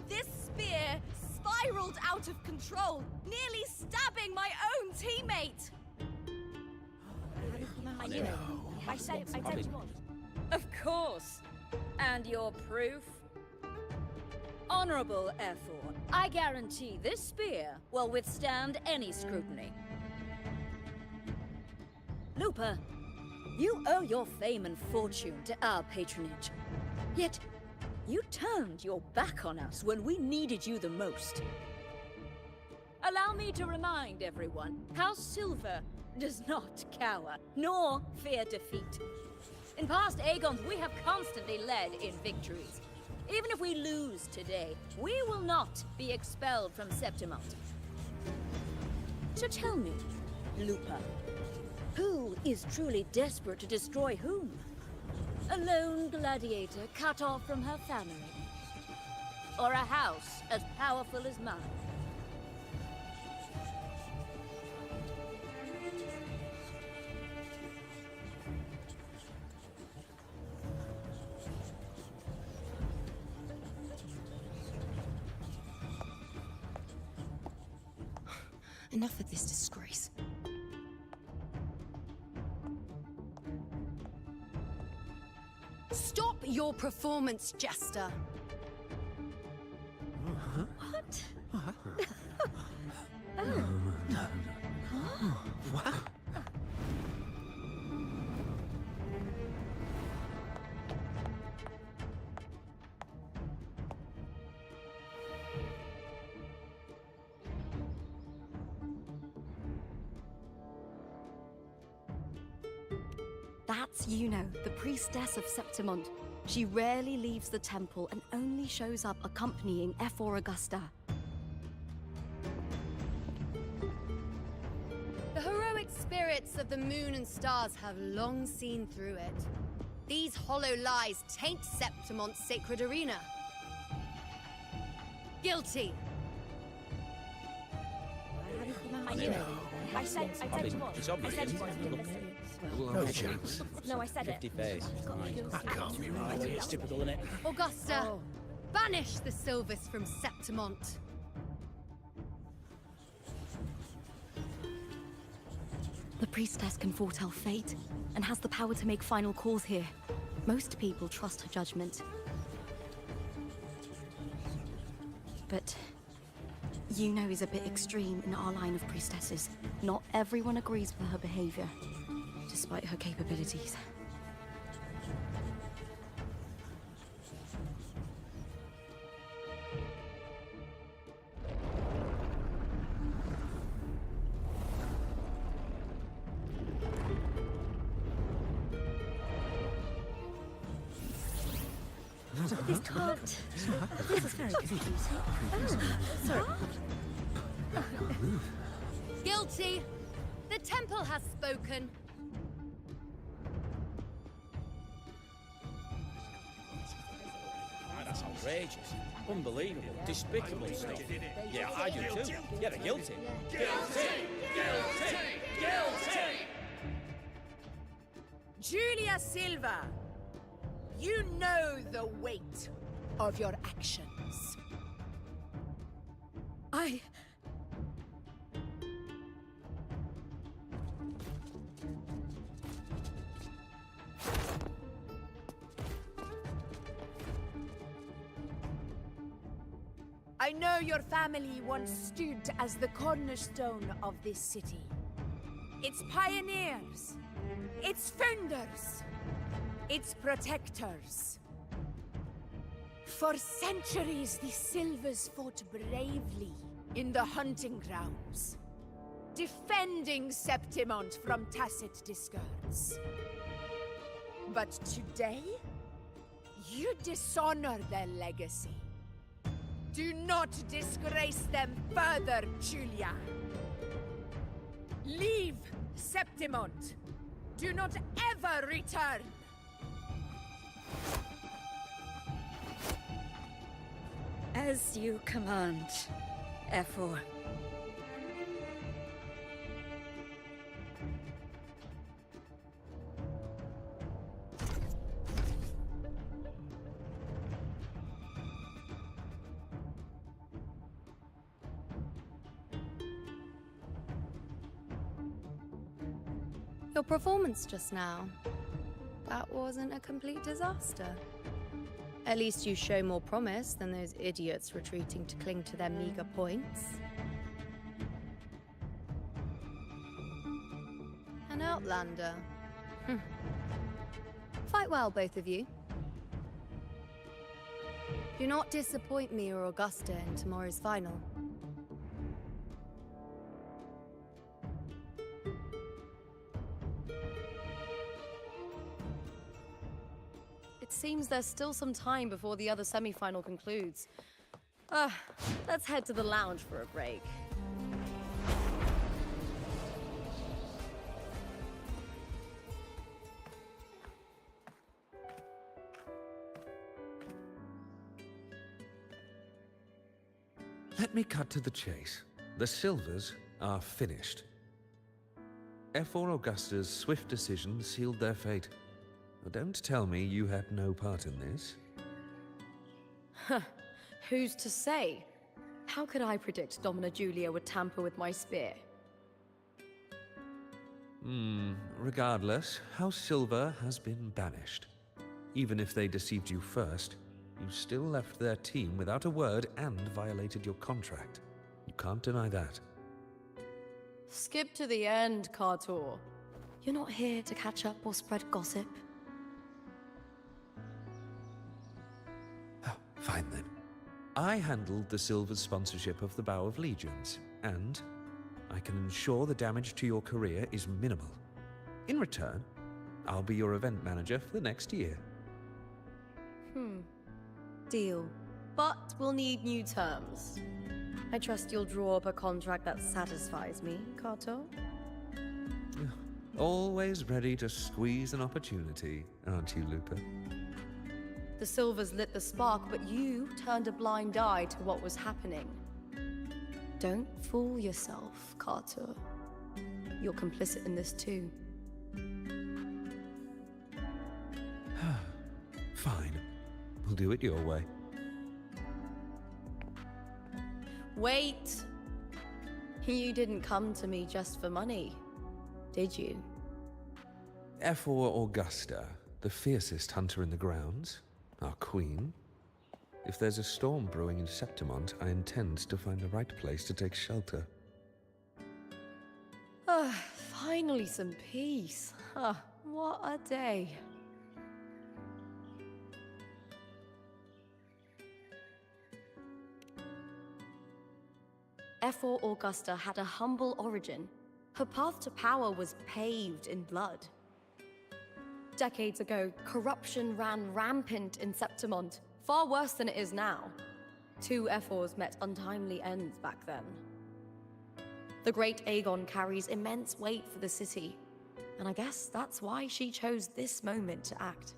this spear spiraled out of control, nearly stabbing my own teammate. I knew it. I said it was. Of course. And your proof? Honorable Ephor, I guarantee this spear will withstand any scrutiny. Lupa, you owe your fame and fortune to our patronage. Yet, you turned your back on us when we needed you the most. Allow me to remind everyone, House Silver does not cower, nor fear defeat. In past Agons, we have constantly led in victories. Even if we lose today, we will not be expelled from Septimont. So tell me, Lupa, who is truly desperate to destroy whom? A lone gladiator cut off from her family? Or a house as powerful as mine? Enough of this disgrace. Stop your performance, Jester. What? What? That's Yuno, the priestess of Septimont. She rarely leaves the temple and only shows up accompanying Ephor Augusta. The heroic spirits of the moon and stars have long seen through it. These hollow lies taint Septimont's sacred arena. Guilty. I knew it. I said it was. It's obvious. I said it was. No chance. No, I said 50 it. face. That can't be right. It's typical, isn't it? Augusta, banish the Silvers from Septimont. The priestess can foretell fate and has the power to make final calls here. Most people trust her judgment. But Yuno is a bit extreme in our line of priestesses. Not everyone agrees with her behavior, despite her capabilities. This can't. This is very confusing. Sorry. Guilty! The temple has spoken. That's outrageous. Unbelievable. Despicable stuff. Yeah, I do too. Yeah, they're guilty. Julia Silva, You know the weight of your actions. I know your family once stood as the cornerstone of this city. Its pioneers, its founders, its protectors. For centuries, the Silvers fought bravely in the hunting grounds, defending Septimont from tacit discards. But today, you dishonor their legacy. Do not disgrace them further, Julia. Leave Septimont. Do not ever return. As you command, Ephor. Your performance just now, that wasn't a complete disaster. At least you show more promise than those idiots retreating to cling to their meager points. An outlander. Fight well, both of you. Do not disappoint me or Augusta in tomorrow's final. It seems there's still some time before the other semi-final concludes. Let's head to the lounge for a break. Let me cut to the chase. The Silvers are finished. Ephor Augusta's swift decision sealed their fate. Don't tell me you had no part in this. Who's to say? How could I predict Domina Julia would tamper with my spear? Regardless, House Silver has been banished. Even if they deceived you first, you still left their team without a word and violated your contract. You can't deny that. Skip to the end, Kartor. You're not here to catch up or spread gossip. Fine then. I handled the Silver's sponsorship of the Bow of Legions, and I can ensure the damage to your career is minimal. In return, I'll be your event manager for the next year. Deal. But we'll need new terms. I trust you'll draw up a contract that satisfies me, Kartor. Always ready to squeeze an opportunity, aren't you, Lupa? The Silvers lit the spark, but you turned a blind eye to what was happening. Don't fool yourself, Kartor. You're complicit in this too. Fine. We'll do it your way. Wait! You didn't come to me just for money, did you? Ephor Augusta, the fiercest hunter in the grounds, our queen. If there's a storm brewing in Septimont, I intend to find the right place to take shelter. Finally some peace. What a day. Ephor Augusta had a humble origin. Her path to power was paved in blood. Decades ago, corruption ran rampant in Septimont, far worse than it is now. Two Ephors met untimely ends back then. The great Agon carries immense weight for the city, and I guess that's why she chose this moment to act.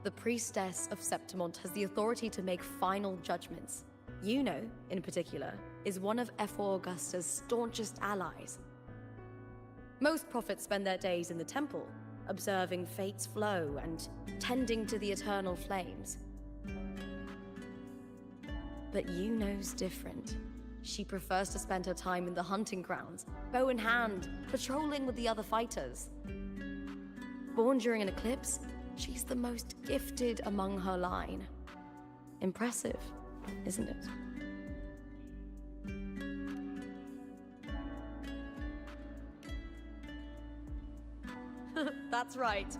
The priestess of Septimont has the authority to make final judgments. Juno, in particular, is one of F4 Augusta's staunchest allies. Most prophets spend their days in the temple, observing fate's flow and tending to the eternal flames. But Juno's different. She prefers to spend her time in the hunting grounds, bow in hand, patrolling with the other fighters. Born during an eclipse, she's the most gifted among her line. Impressive, isn't it? That's right.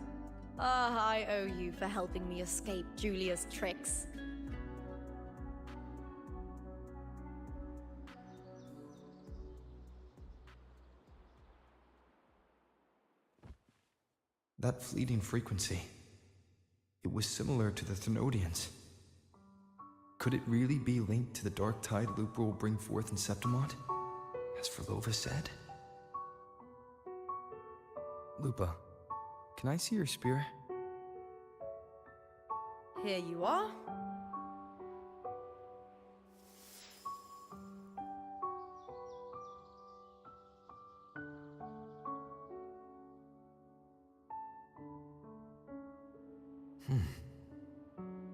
I owe you for helping me escape Julia's tricks. That fleeting frequency, it was similar to the Thenodians. Could it really be linked to the dark tide Lupa will bring forth in Septimont, as Verlova said? Lupa, can I see your spear? Here you are.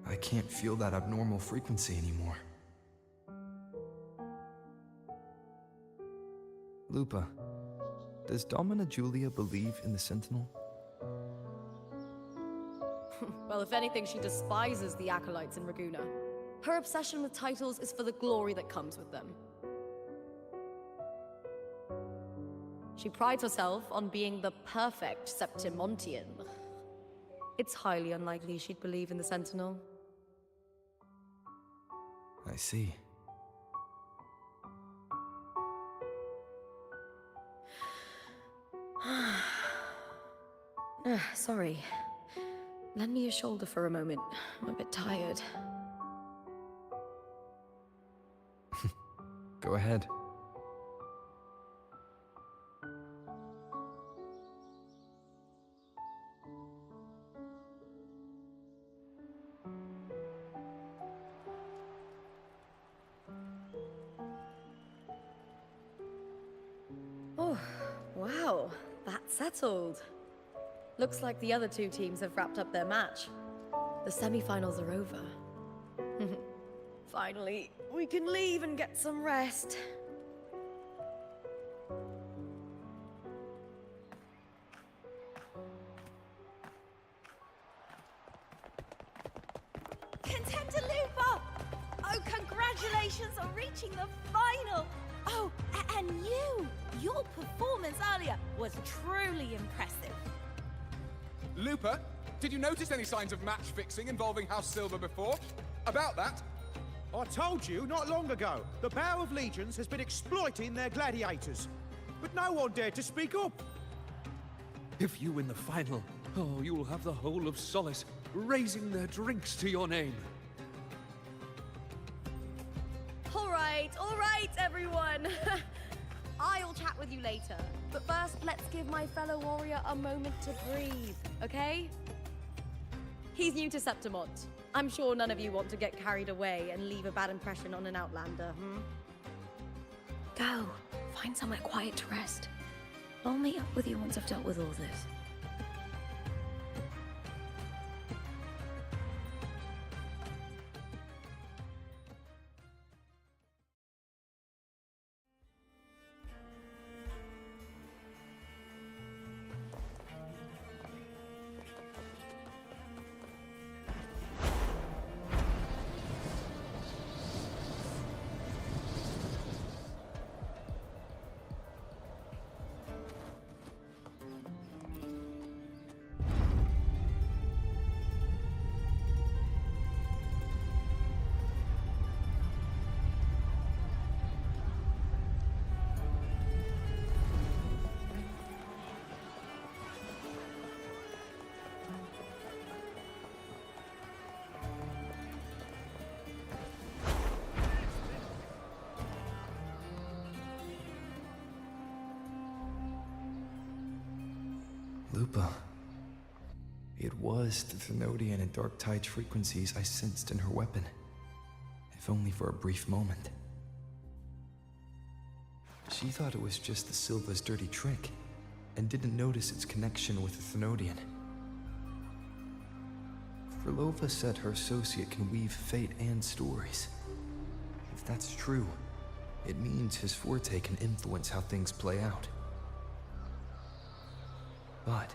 I can't feel that abnormal frequency anymore. Lupa, does Domina Julia believe in the Sentinel? Well, if anything, she despises the acolytes in Raguna. Her obsession with titles is for the glory that comes with them. She prides herself on being the perfect Septimontian. It's highly unlikely she'd believe in the Sentinel. I see. Sorry. Lend me your shoulder for a moment. I'm a bit tired. Go ahead. Oh, wow. That's settled. Looks like the other two teams have wrapped up their match. The semi-finals are over. Finally, we can leave and get some rest. Contender Lupa! Oh, congratulations on reaching the final! Oh, and you! Your performance earlier was truly impressive. Lupa, did you notice any signs of match fixing involving House Silver before? About that? I told you not long ago, the Bow of Legions has been exploiting their gladiators. But no one dared to speak up. If you win the final, oh, you'll have the whole of Solace raising their drinks to your name. All right, everyone. I'll chat with you later. But first, let's give my fellow warrior a moment to breathe, okay? He's new to Septimont. I'm sure none of you want to get carried away and leave a bad impression on an Outlander, Go. Find somewhere quiet to rest. I'll meet up with you once I've dealt with all this. Lupa. It was the Thenodian and Dark Tide's frequencies I sensed in her weapon. if only for a brief moment. She thought it was just the Silva's dirty trick, and didn't notice its connection with the Thenodian. Frolova said her associate can weave fate and stories. If that's true, it means his forte can influence how things play out. But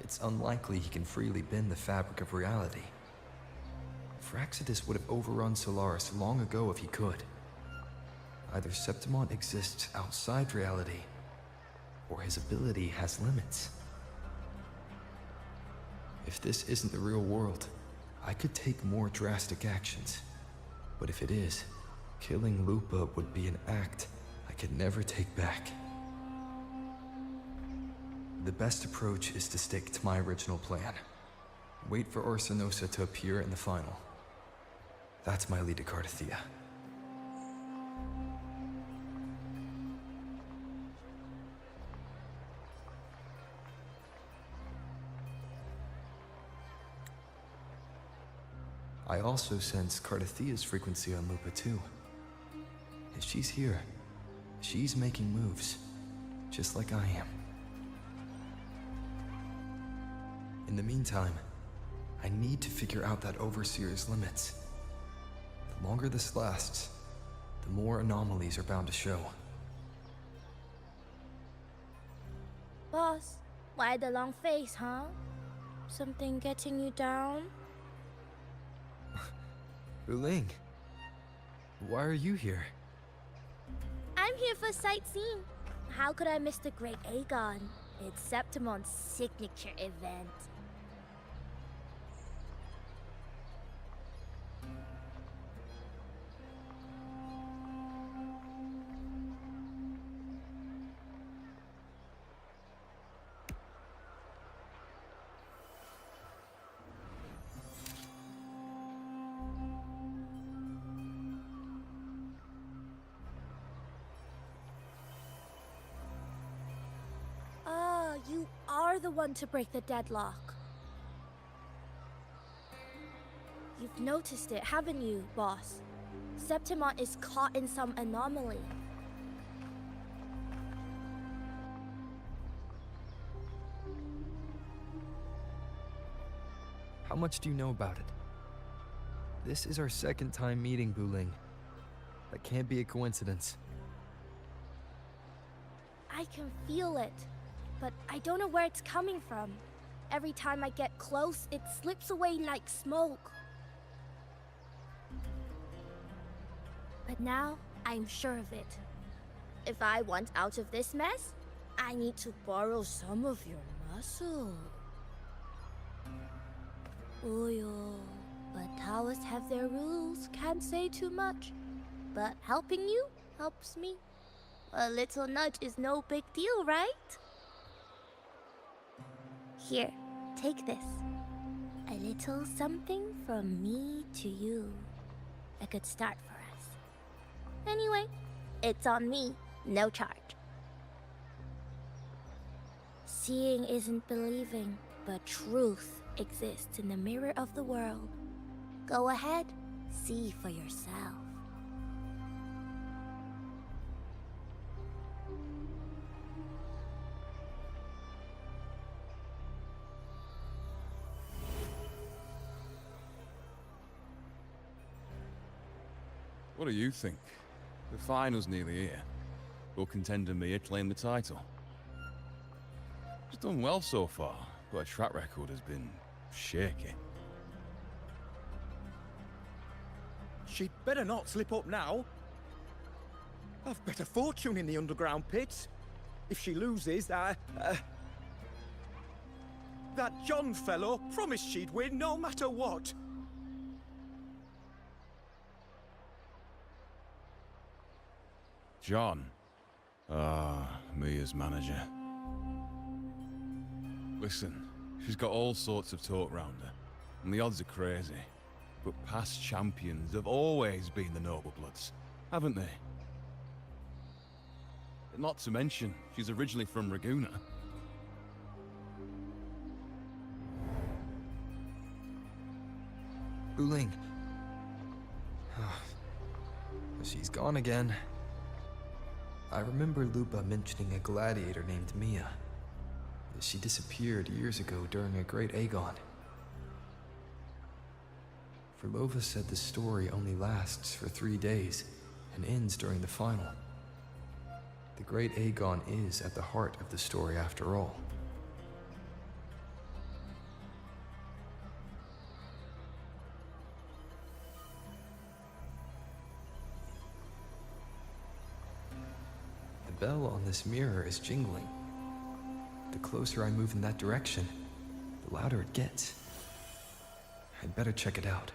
it's unlikely he can freely bend the fabric of reality. Fraxidus would have overrun Solaris long ago if he could. Either Septimon exists outside reality, or his ability has limits. If this isn't the real world, I could take more drastic actions. But if it is, killing Lupa would be an act I could never take back. The best approach is to stick to my original plan. Wait for Orsinosa to appear in the final. That's my lead to Cardathia. I also sense Cardathia's frequency on Lupa too. If she's here, she's making moves, just like I am. In the meantime, I need to figure out that Overseer's limits. The longer this lasts, the more anomalies are bound to show. Boss, why the long face, huh? Something getting you down? Uling, why are you here? I'm here for sightseeing. How could I miss the Great Agon? It's Septimon's signature event. You are the one to break the deadlock. You've noticed it, haven't you, boss? Septimon is caught in some anomaly. How much do you know about it? This is our second time meeting, Buling. That can't be a coincidence. I can feel it, but I don't know where it's coming from. Every time I get close, it slips away like smoke. But now, I'm sure of it. If I want out of this mess, I need to borrow some of your muscle. Oyo, but Taoists have their rules, can't say too much. But helping you helps me. A little nudge is no big deal, right? Here, take this. A little something from me to you. A good start for us. Anyway, it's on me, no charge. Seeing isn't believing, but truth exists in the mirror of the world. Go ahead, see for yourself. What do you think? The final's nearly here. Will contender Mia claim the title? She's done well so far, but her track record has been shaky. She'd better not slip up now. I've better fortune in the underground pits. If she loses, that John fellow promised she'd win no matter what. John. Mia's manager. Listen, she's got all sorts of talk round her, and the odds are crazy. But past champions have always been the noble bloods, haven't they? Not to mention, she's originally from Raguna. Buling. Gone again. I remember Lupa mentioning a gladiator named Mia. She disappeared years ago during a great agon. Verlova said the story only lasts for 3 days and ends during the final. The great agon is at the heart of the story after all. The bell on this mirror is jingling. The closer I move in that direction, the louder it gets. I'd better check it out.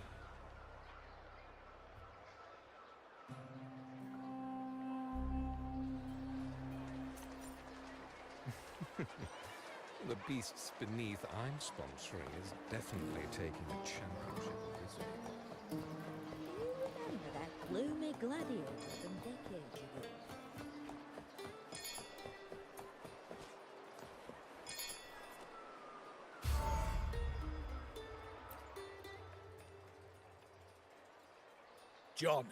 The beasts beneath I'm sponsoring is definitely taking a championship this week. Remember that gloomy gladiator from decades ago? John,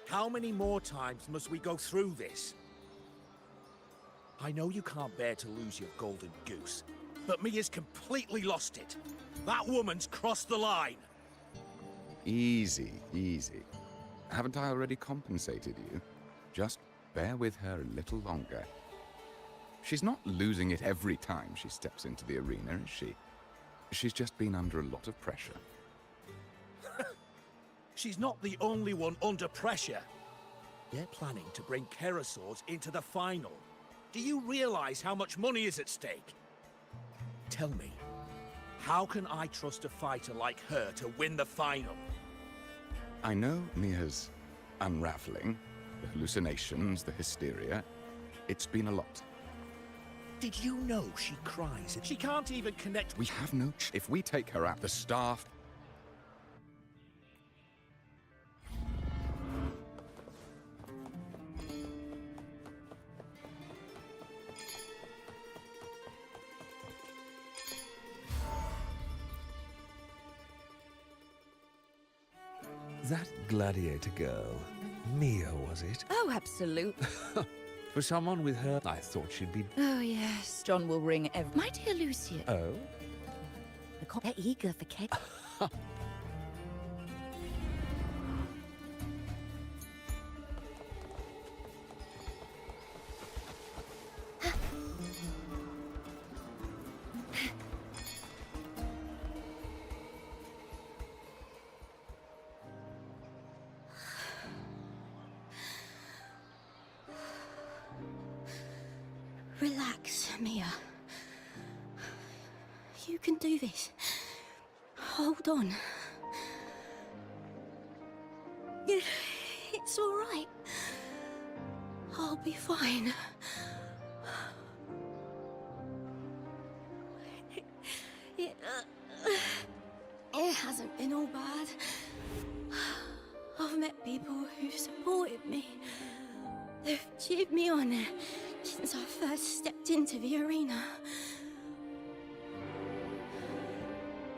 how many more times must we go through this? I know you can't bear to lose your golden goose, but Mia's completely lost it. That woman's crossed the line. Easy, easy. Haven't I already compensated you? Just bear with her a little longer. She's not losing it every time she steps into the arena, is she? She's just been under a lot of pressure. She's not the only one under pressure. They're planning to bring Keresaurs into the final. Do you realize how much money is at stake? Tell me, how can I trust a fighter like her to win the final? I know Mia's unraveling, the hallucinations, the hysteria. It's been a lot. Did you know she cries and she can't even connect? We have no if we take her out, the staff... That gladiator girl, Mia, was it? Oh, absolutely. For someone with her, I thought she'd be... Oh, yes. John will ring every... My dear Lucia. Oh? They're eager for cake. Relax, Mia. You can do this. Hold on. It's all right. I'll be fine. It hasn't been all bad. I've met people who've supported me. They've cheered me on since I first stepped into the arena.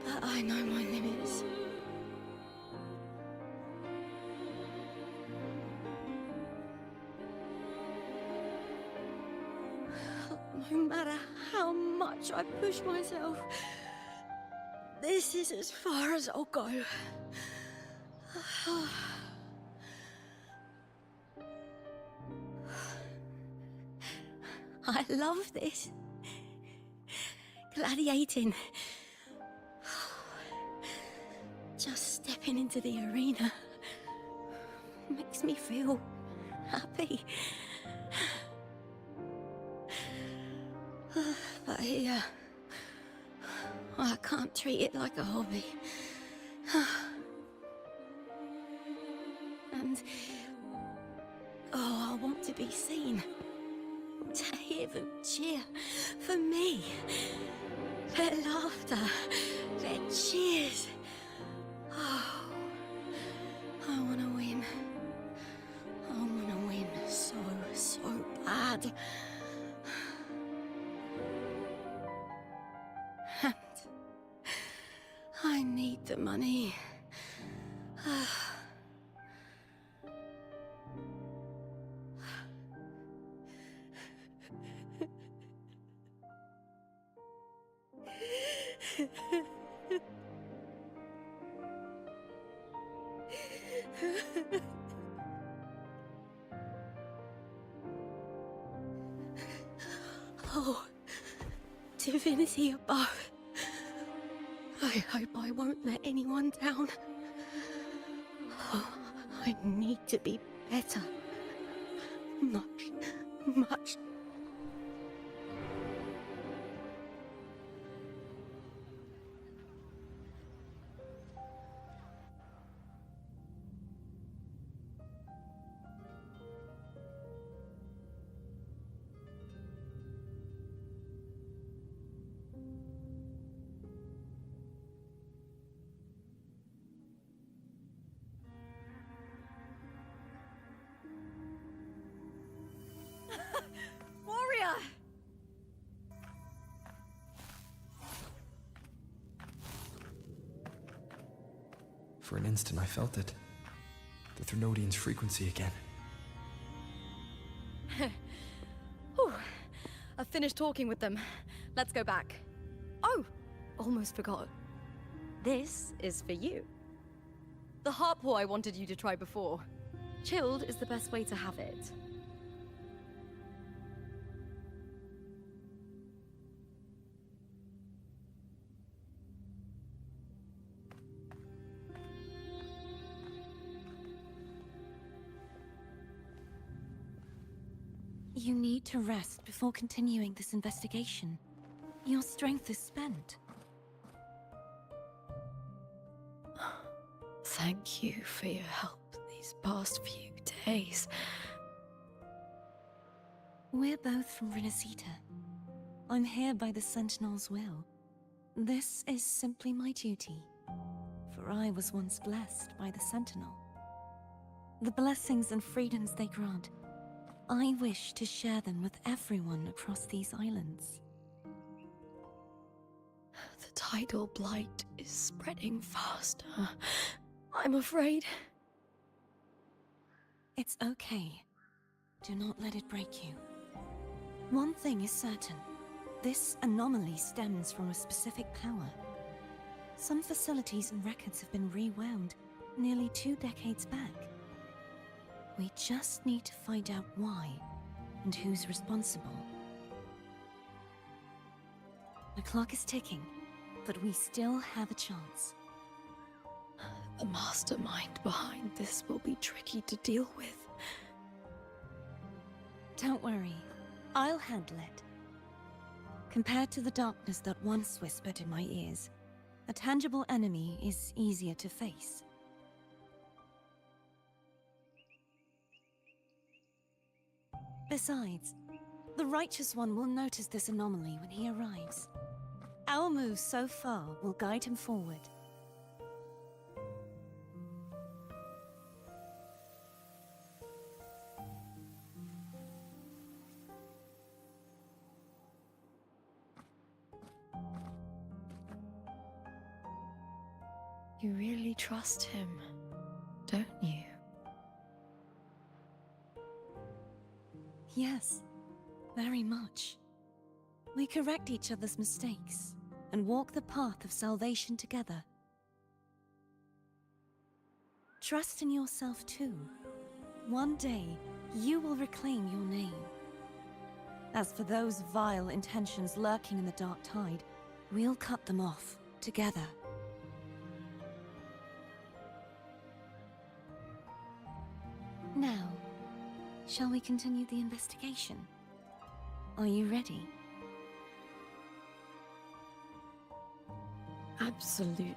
But I know my limits. No matter how much I push myself, this is as far as I'll go. I love this. Gladiating. Just stepping into the arena makes me feel happy. But here, I can't treat it like a hobby. And, I want to be seen. To hear them cheer for me. Their laughter, their cheers. Oh, I want to win. I want to win so bad. And I need the money. Oh, divinity above. I hope I won't let anyone down. Oh, I need to be better. Much, much. Warrior! For an instant, I felt it. The Thrunodian's frequency again. Whew. I've finished talking with them. Let's go back. Oh! Almost forgot. This is for you. The heart pour I wanted you to try before. Chilled is the best way to have it. You need to rest before continuing this investigation. Your strength is spent. Thank you for your help these past few days. We're both from Renacita. I'm here by the Sentinel's will. This is simply my duty, for I was once blessed by the Sentinel. The blessings and freedoms they grant, I wish to share them with everyone across these islands. The tidal blight is spreading faster. I'm afraid. It's okay. Do not let it break you. One thing is certain. This anomaly stems from a specific power. Some facilities and records have been rewound nearly 2 decades back. We just need to find out why and who's responsible. The clock is ticking, but we still have a chance. The mastermind behind this will be tricky to deal with. Don't worry, I'll handle it. Compared to the darkness that once whispered in my ears, a tangible enemy is easier to face. Besides, the Righteous One will notice this anomaly when he arrives. Our moves so far will guide him forward. You really trust him, don't you? Yes, very much. We correct each other's mistakes and walk the path of salvation together. Trust in yourself too. One day, you will reclaim your name. As for those vile intentions lurking in the dark tide, we'll cut them off together. Now, shall we continue the investigation? Are you ready? Absolutely.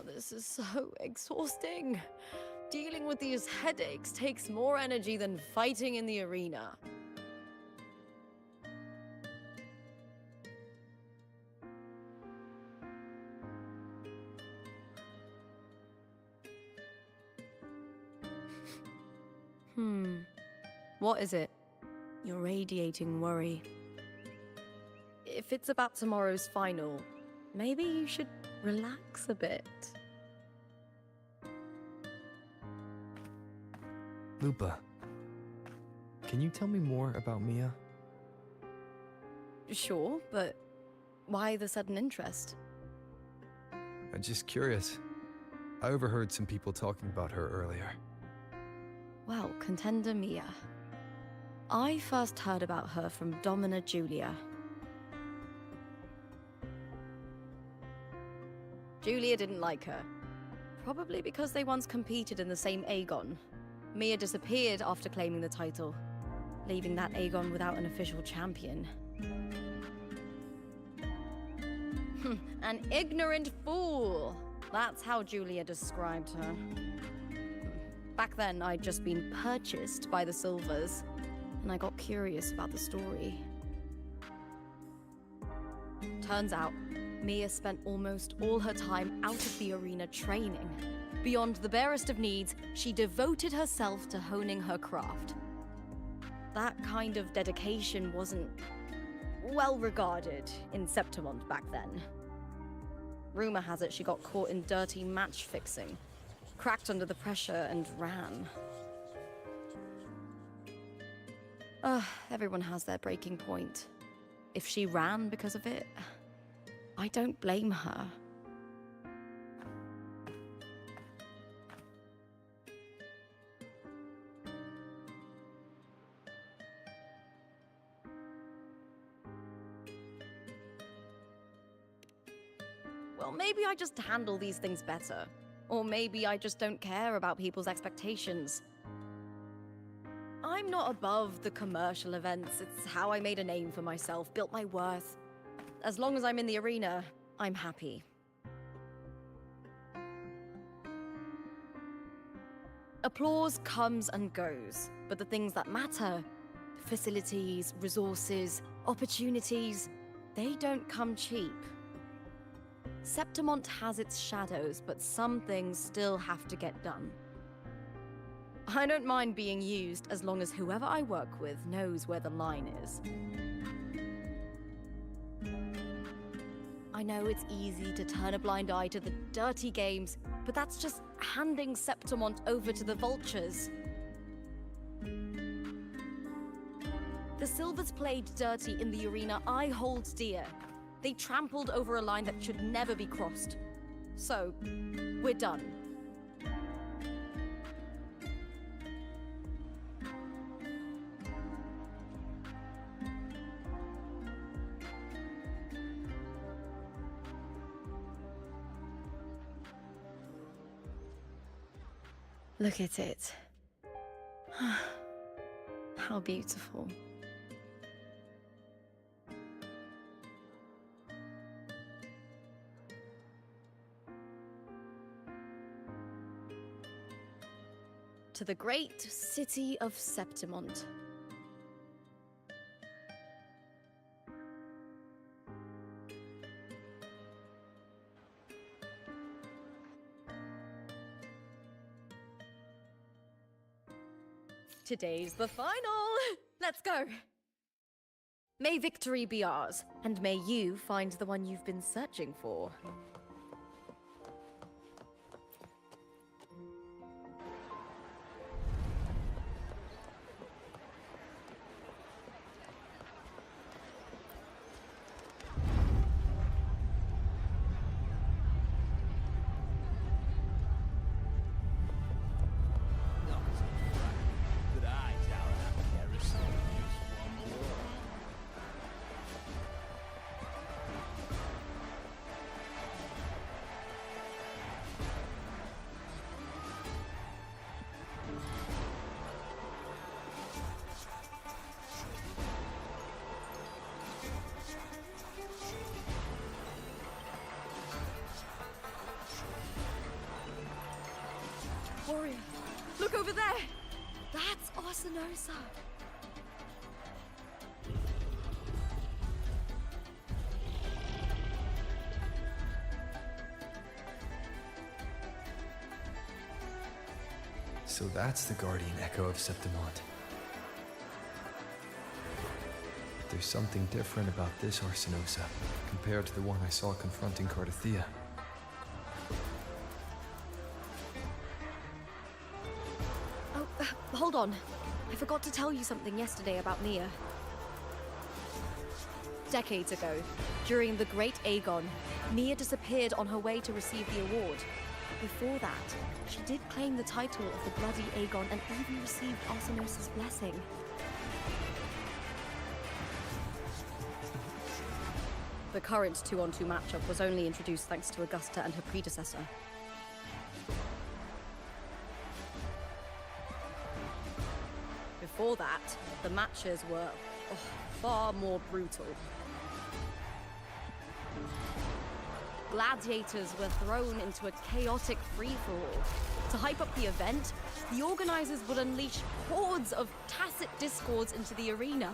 This is so exhausting. Dealing with these headaches takes more energy than fighting in the arena. What is it? You're radiating worry. If it's about tomorrow's final, maybe you should relax a bit. Lupa, can you tell me more about Mia? Sure, but why the sudden interest? I'm just curious. I overheard some people talking about her earlier. Well, contender Mia. I first heard about her from Domina Julia. Julia didn't like her. Probably because they once competed in the same agon. Mia disappeared after claiming the title, leaving that agon without an official champion. An ignorant fool! That's how Julia described her. Back then, I'd just been purchased by the Silvers, and I got curious about the story. Turns out, Mia spent almost all her time out of the arena training. Beyond the barest of needs, she devoted herself to honing her craft. That kind of dedication wasn't well regarded in Septimont back then. Rumor has it she got caught in dirty match fixing, cracked under the pressure and ran. Everyone has their breaking point. If she ran because of it, I don't blame her. Well, maybe I just handle these things better. Or maybe I just don't care about people's expectations. I'm not above the commercial events. It's how I made a name for myself, built my worth. As long as I'm in the arena, I'm happy. Applause comes and goes, but the things that matter, facilities, resources, opportunities, they don't come cheap. Septimont has its shadows, but some things still have to get done. I don't mind being used as long as whoever I work with knows where the line is. I know it's easy to turn a blind eye to the dirty games, but that's just handing Septimont over to the vultures. The Silvers played dirty in the arena I hold dear. They trampled over a line that should never be crossed. So, we're done. Look at it. How beautiful. To the great city of Septimont. Today's the final! Let's go! May victory be ours, and may you find the one you've been searching for. Could I down that carousel with just one blow? Warrior, look over there! That's Arsenosa! So that's the guardian echo of Septimont. There's something different about this Arsinosa compared to the one I saw confronting Cardathea. Oh, hold on. I forgot to tell you something yesterday about Nia. Decades ago, during the Great Agon, Nia disappeared on her way to receive the award. Before that, she did claim the title of the Bloody Agon and even received Arsinosa's blessing. The current 2-on-2 matchup was only introduced thanks to Augusta and her predecessor. Before that, the matches were far more brutal. Gladiators were thrown into a chaotic free-for-all. To hype up the event, the organizers would unleash hordes of tacit discords into the arena.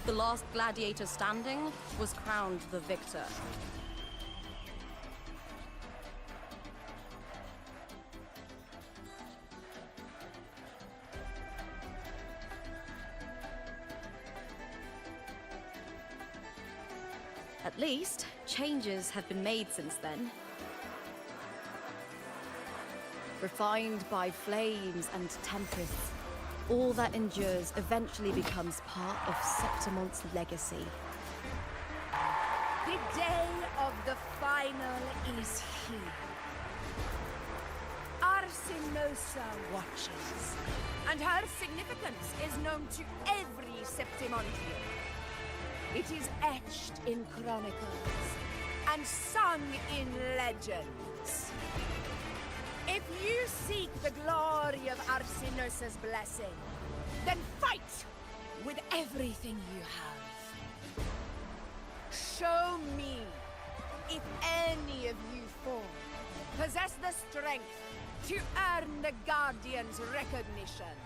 The last gladiator standing was crowned the victor. At least, changes have been made since then. Refined by flames and tempests, all that endures eventually becomes part of Septimon's legacy. The day of the final is here. Arsinosa watches, and her significance is known to every Septimontian. It is etched in chronicles and sung in legends. If you seek the glory of Arsinosa's blessing, then fight with everything you have. Show me if any of you four possess the strength to earn the Guardian's recognition.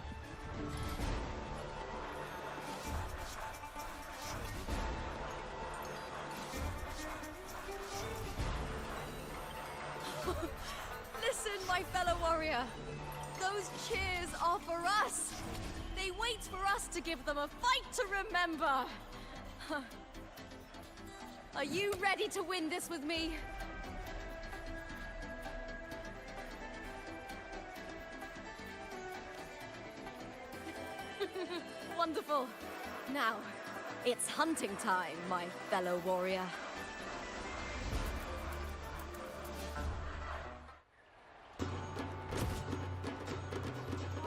Listen, my fellow warrior. Those cheers are for us. They wait for us to give them a fight to remember. Are you ready to win this with me? Wonderful. Now, it's hunting time, my fellow warrior.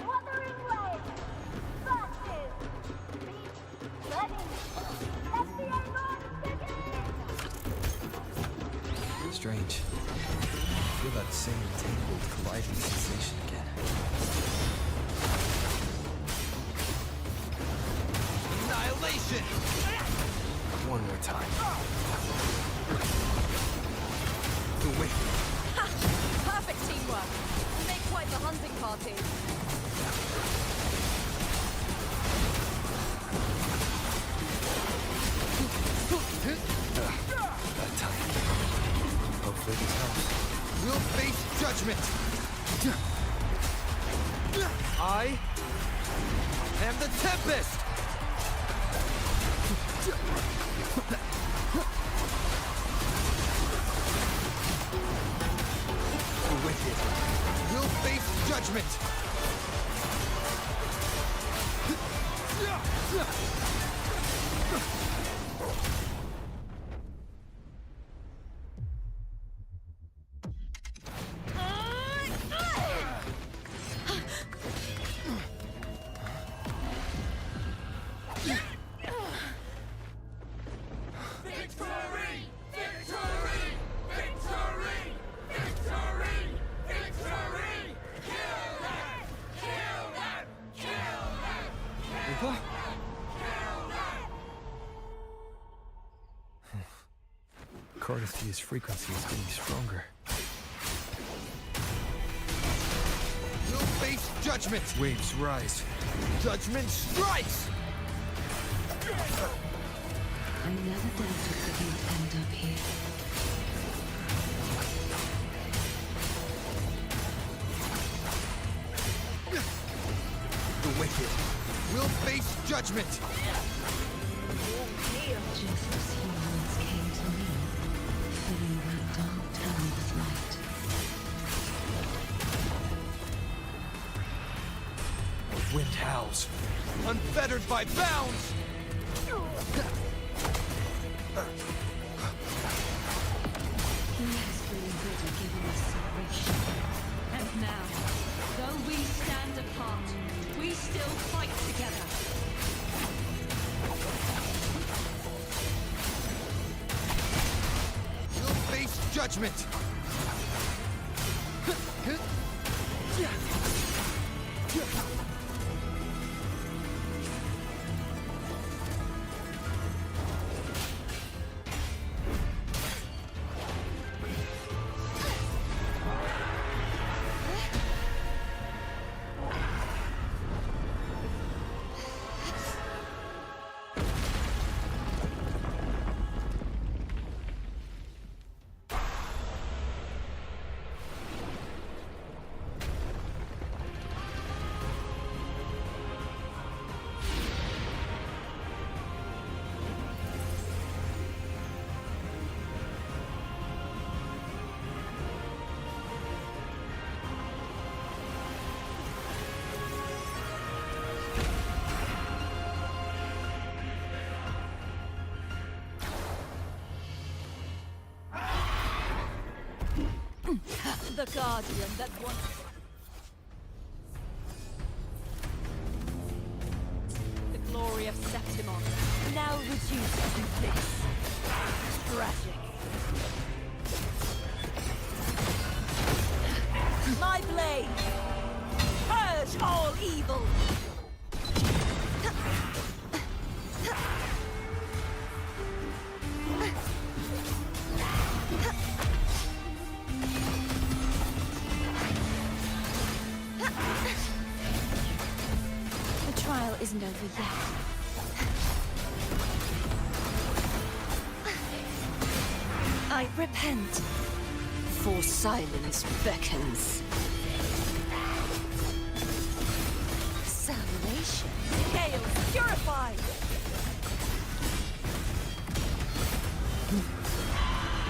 Wuthering Waves versus Beat Ready. Let the agon begin! Strange. I feel that same tangled, colliding sensation again. Annihilation! One more time. The win. Ha! Perfect teamwork. We'll make quite the hunting party. That time. Hopefully this helps. We'll face judgment! I am the Tempest! The wicked will face judgment! Cardathea's frequency is getting stronger. We'll face judgment! Waves rise. Judgment strikes! I never doubted that you would end up here. The wicked will face judgment! feel. Just as humans came to me, filling that dark town with light. The wind howls, unfettered by bounds! He has already given us salvation. And now, though we stand apart, we still fight together. You'll face judgment! The Guardian that once... The glory of Septimon, now reduced to this. Tragic. My blade! Purge all evil! The trial isn't over yet. I repent. For silence beckons. Salvation. Chaos purified!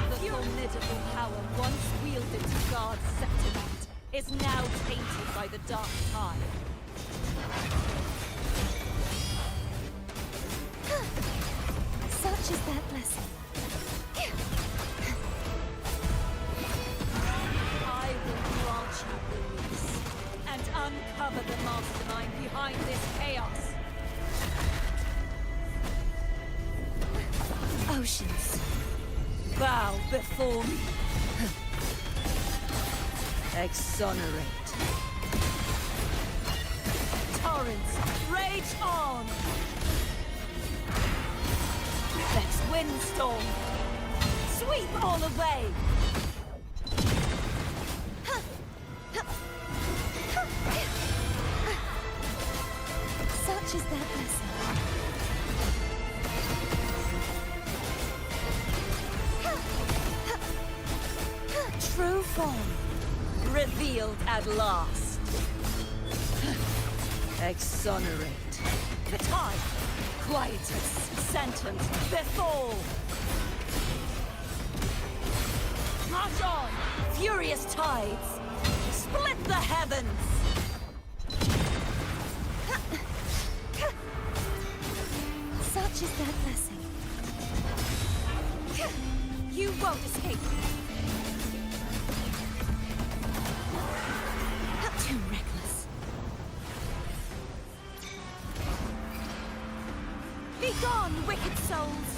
The formidable power once wielded to guard Septimon is now tainted by the dark tide. Such is that blessing. I will grant you release and uncover the mastermind behind this chaos. Oceans. Bow before me. Exonerate. Torrents, rage on! Let's windstorm! Sweep all away! Such is that blessing. True form, revealed at last. Exonerate. The tide, quietus, sentence, befall. March on, furious tides, split the heavens. Such is that blessing. You won't escape. Too reckless. Be gone, wicked souls!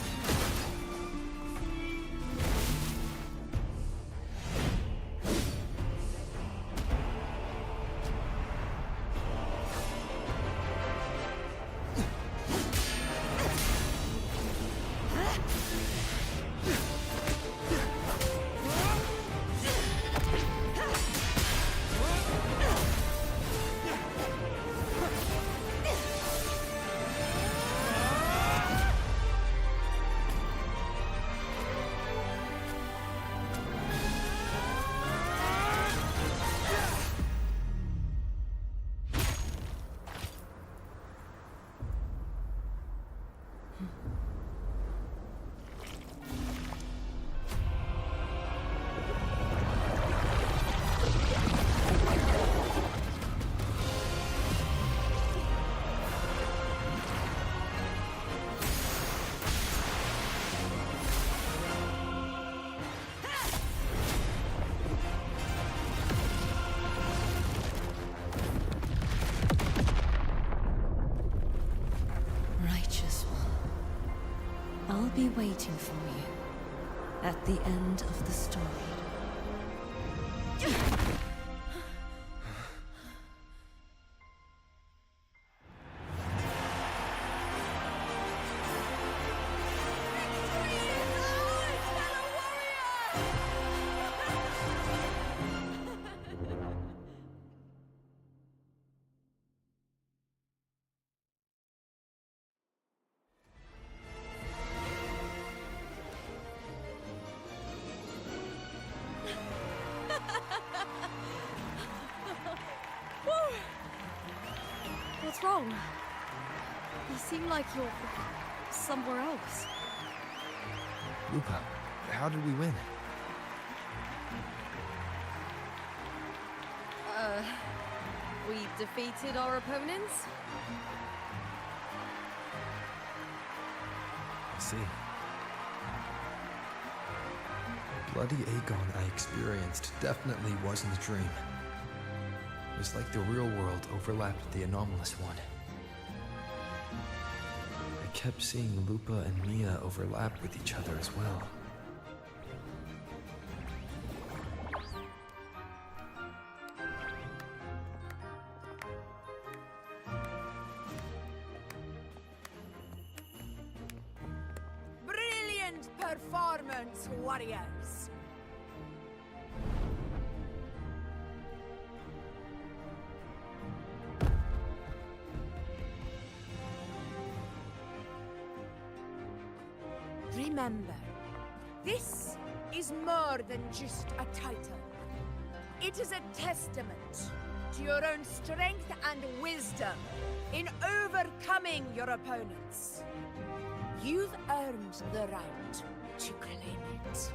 waiting for you at the end of the story. What's wrong? You seem like you're somewhere else. Lupa, how did we win? We defeated our opponents? I see. The bloody agon I experienced definitely wasn't a dream. It was like the real world overlapped with the anomalous one. I kept seeing Lupa and Mia overlap with each other as well. Brilliant performance, warriors! Remember, this is more than just a title. It is a testament to your own strength and wisdom in overcoming your opponents. You've earned the right to claim it.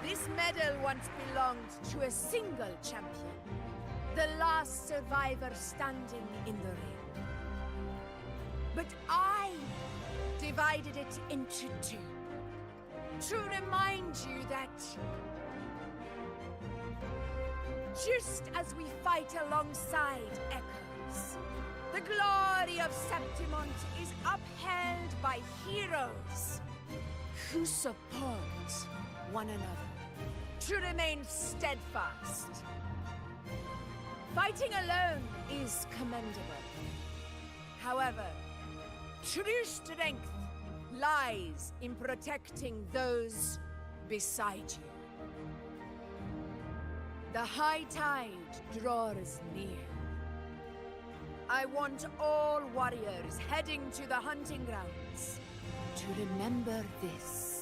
This medal once belonged to a single champion, the last survivor standing in the ring. But I divided it into two, to remind you that just as we fight alongside echoes, the glory of Septimont is upheld by heroes who support one another, to remain steadfast. Fighting alone is commendable. However, true strength lies in protecting those beside you. The high tide draws near. I want all warriors heading to the hunting grounds to remember this.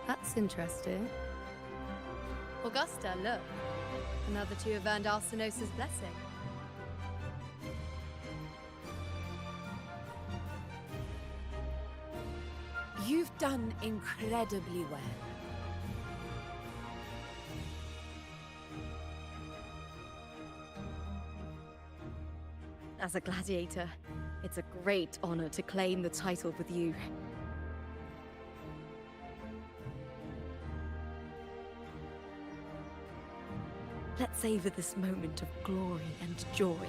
That's interesting. Augusta, look. Another two have earned Arsenosa's blessing. You've done incredibly well. As a gladiator, it's a great honor to claim the title with you. Let's savor this moment of glory and joy.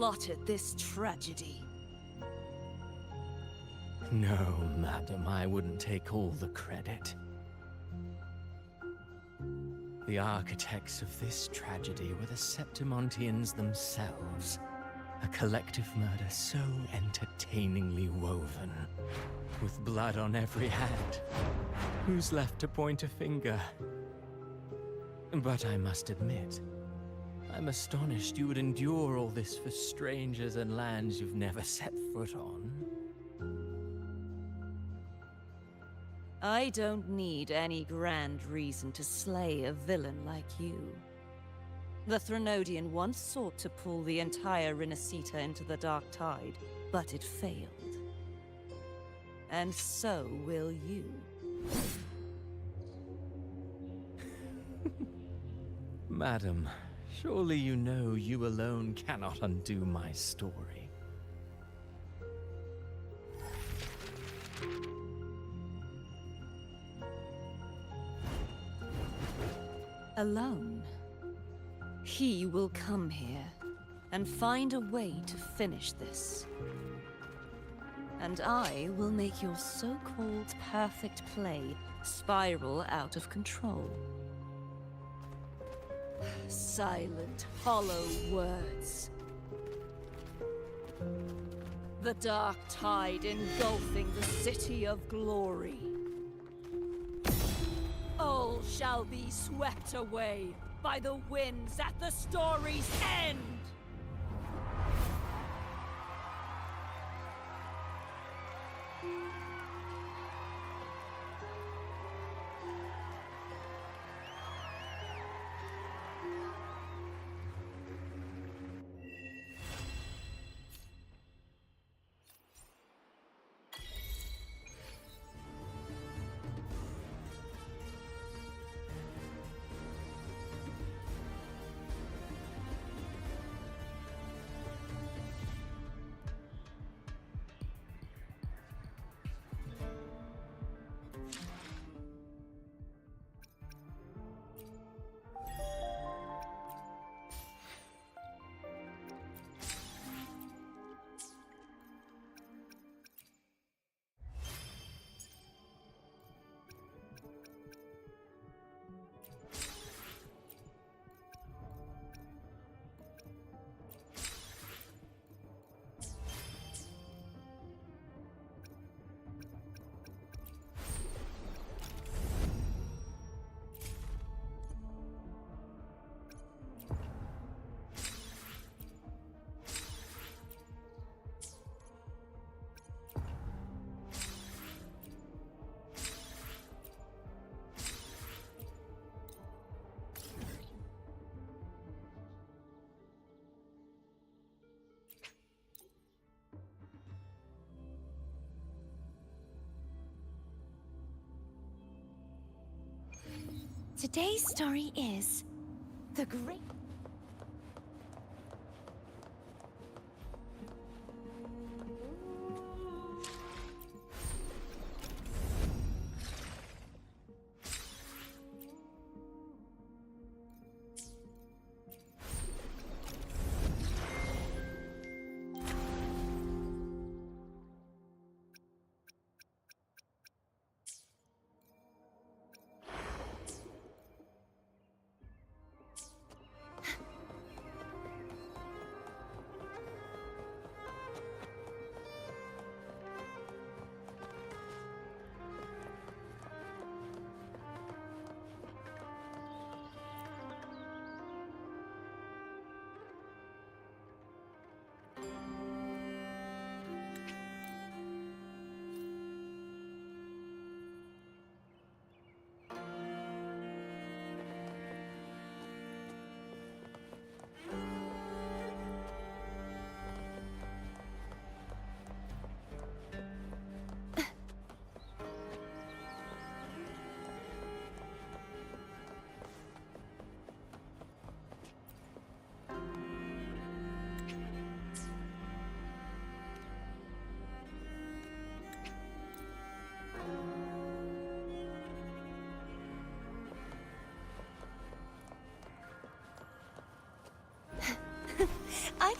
plotted this tragedy. No, madam, I wouldn't take all the credit. The architects of this tragedy were the Septimontians themselves. A collective murder so entertainingly woven, with blood on every hand. Who's left to point a finger? But I must admit, I'm astonished you would endure all this for strangers and lands you've never set foot on. I don't need any grand reason to slay a villain like you. The Threnodian once sought to pull the entire Renacita into the Dark Tide, but it failed. And so will you. Madam, surely you know you alone cannot undo my story. Alone. He will come here and find a way to finish this. And I will make your so-called perfect play spiral out of control. Silent, hollow words. The dark tide engulfing the city of glory. All shall be swept away by the winds at the story's end! Today's story is the great...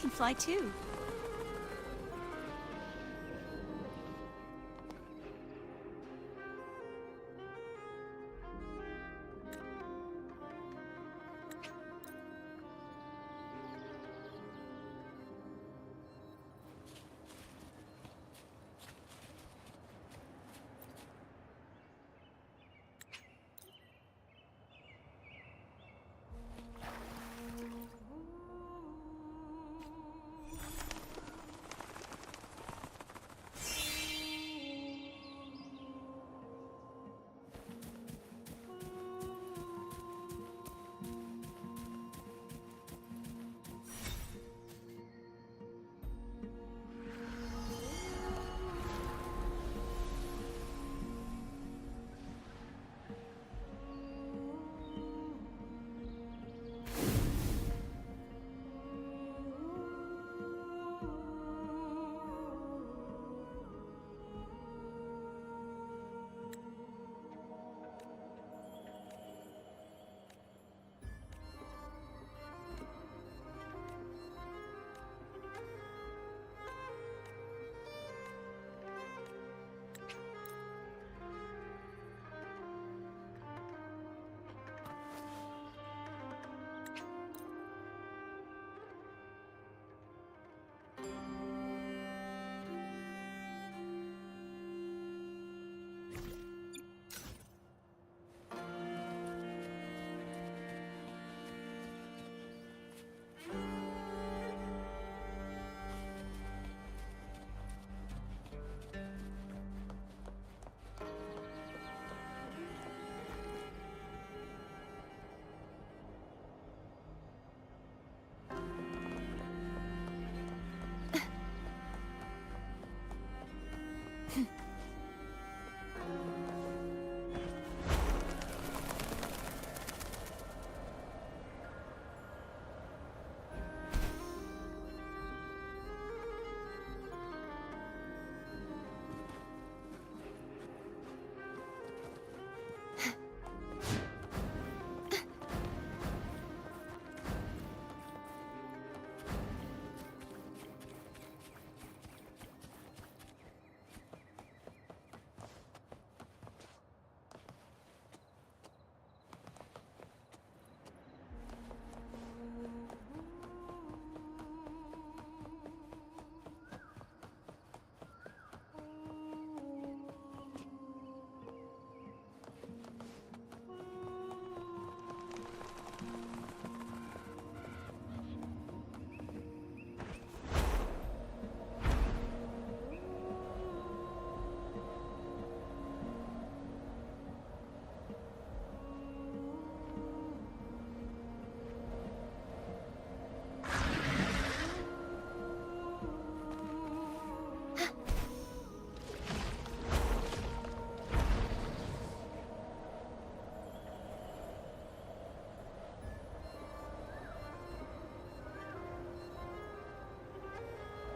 can fly too.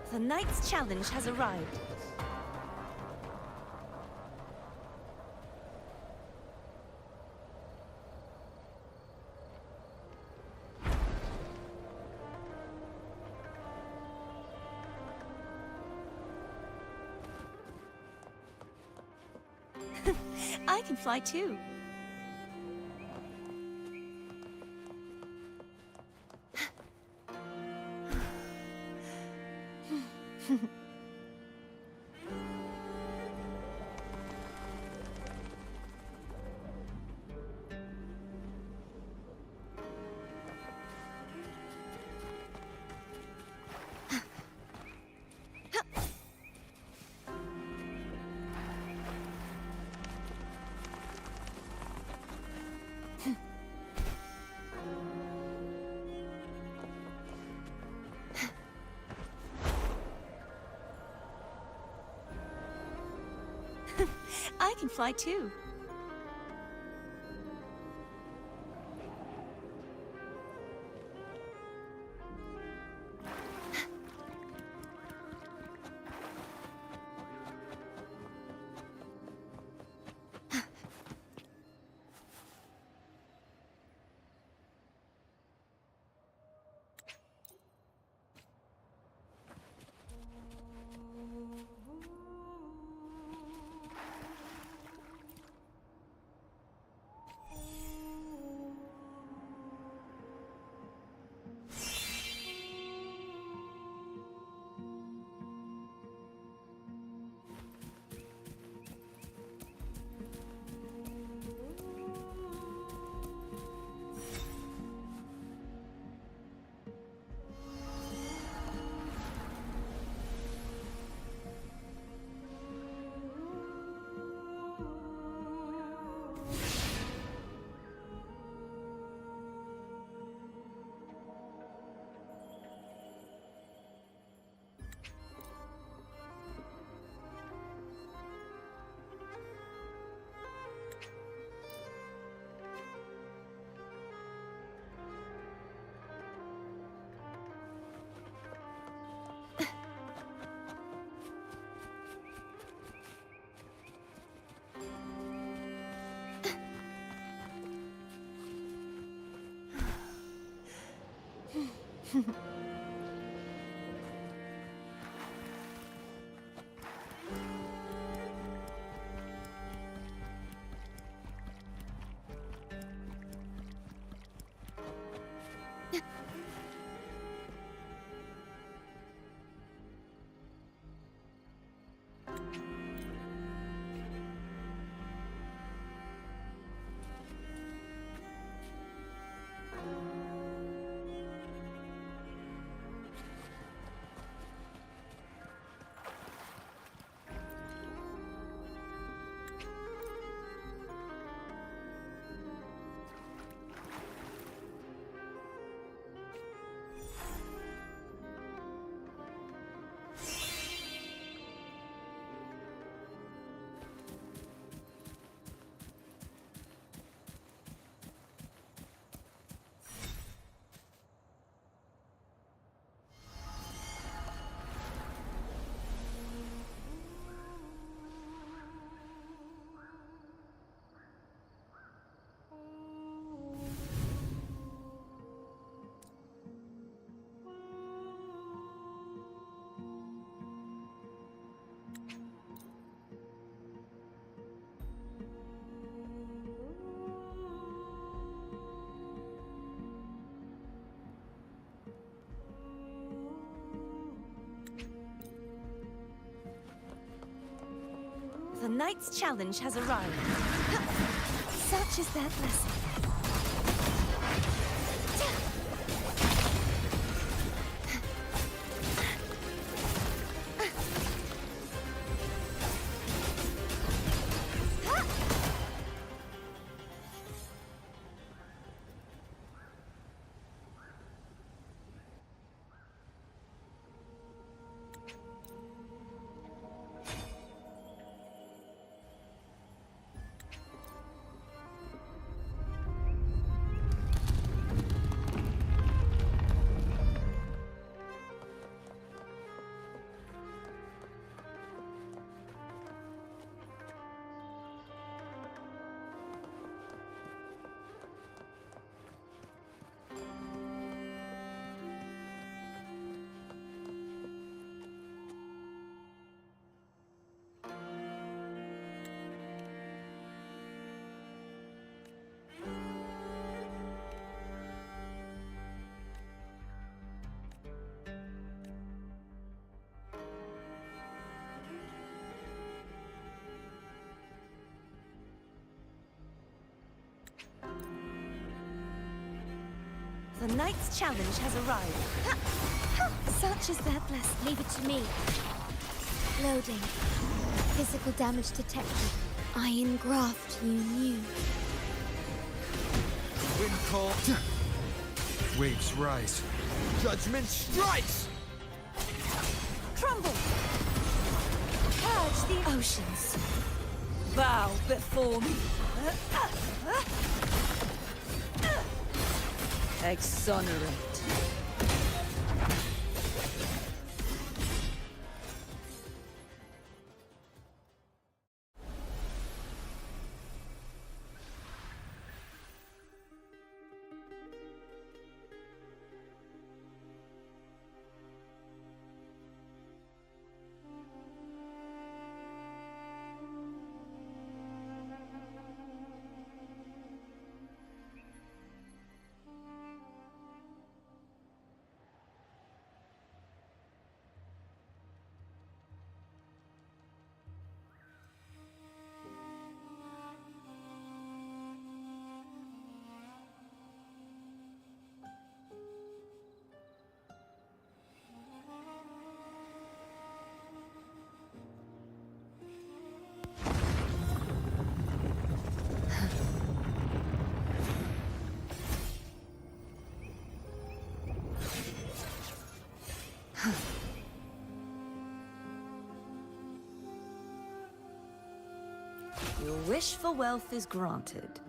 The knight's challenge has arrived. I can fly too. I can fly too. The Knight's challenge has arrived. Such is their blessing. The Knight's challenge has arrived. Such is their blessing. Leave it to me. Loading. Physical damage detected. I engraft you new. Wind call. Waves rise. Judgment strikes! Crumble! Purge the oceans. Bow before me. Exonerate. Your wish for wealth is granted.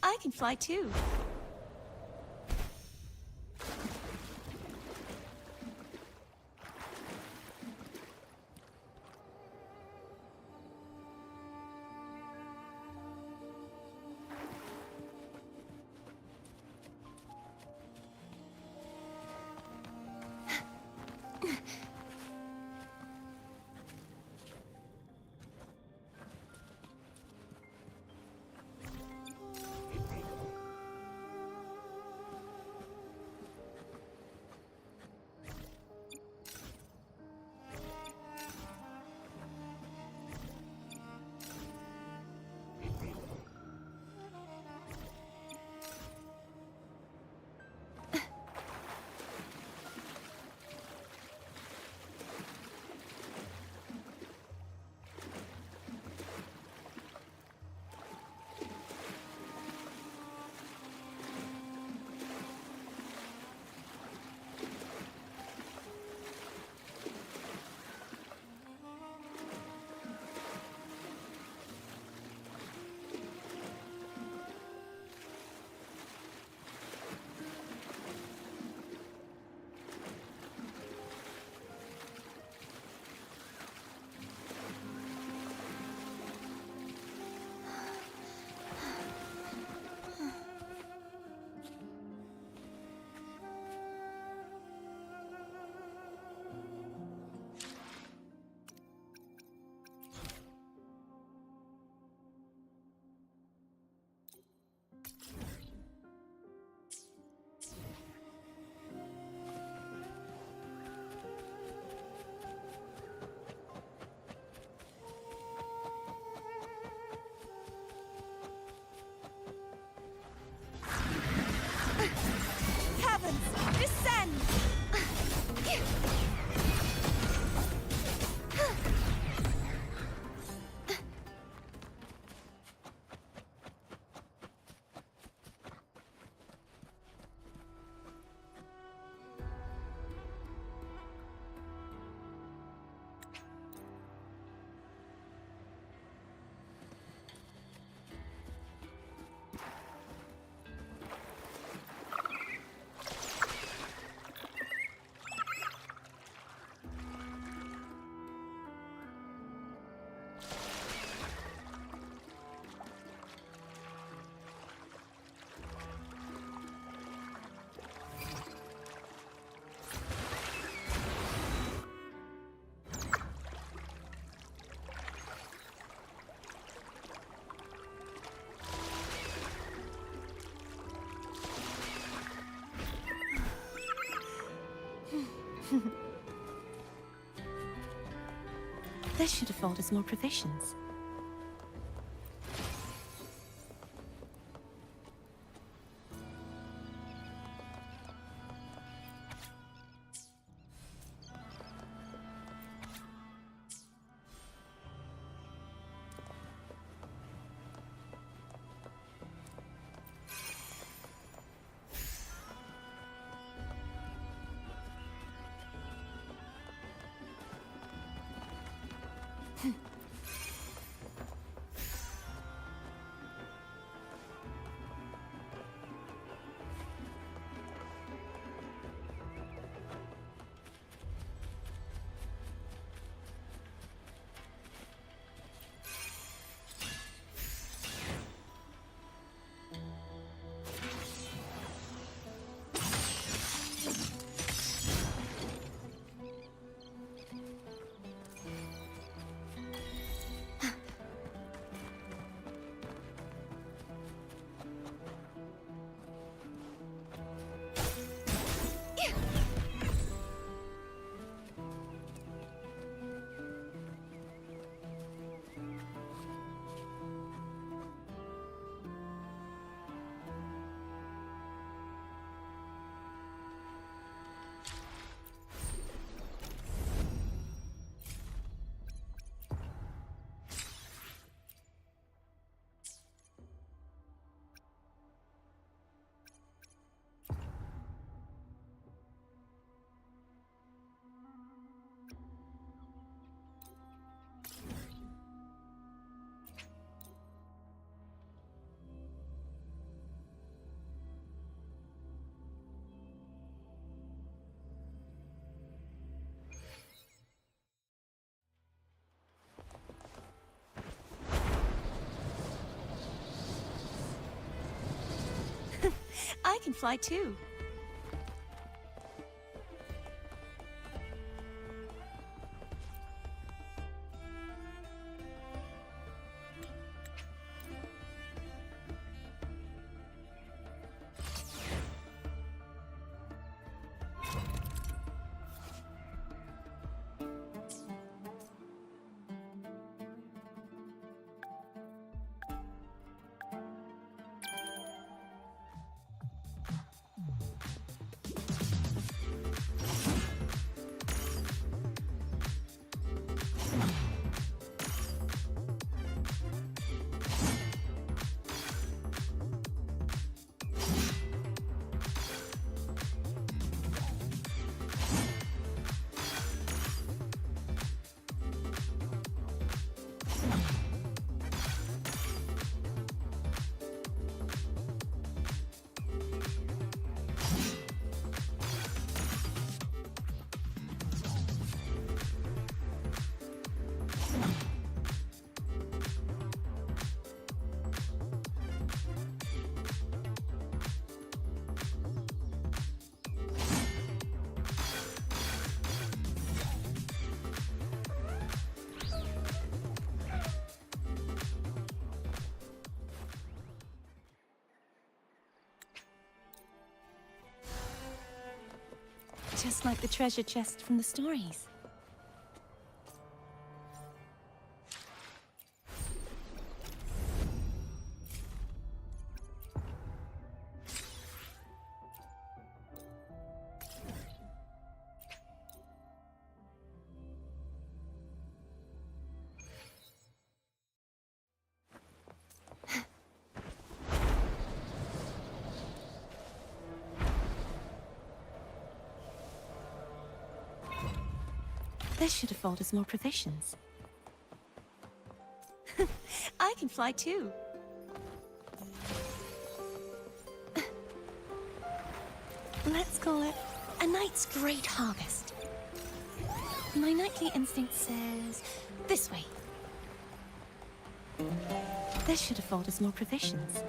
I can fly too. Heavens, descend! This should afford us more provisions. I can fly too. Just like the treasure chest from the stories. This should afford us more provisions. I can fly too. Let's call it a night's great harvest. My nightly instinct says this way. This should afford us more provisions.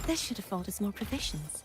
This should afford us more provisions.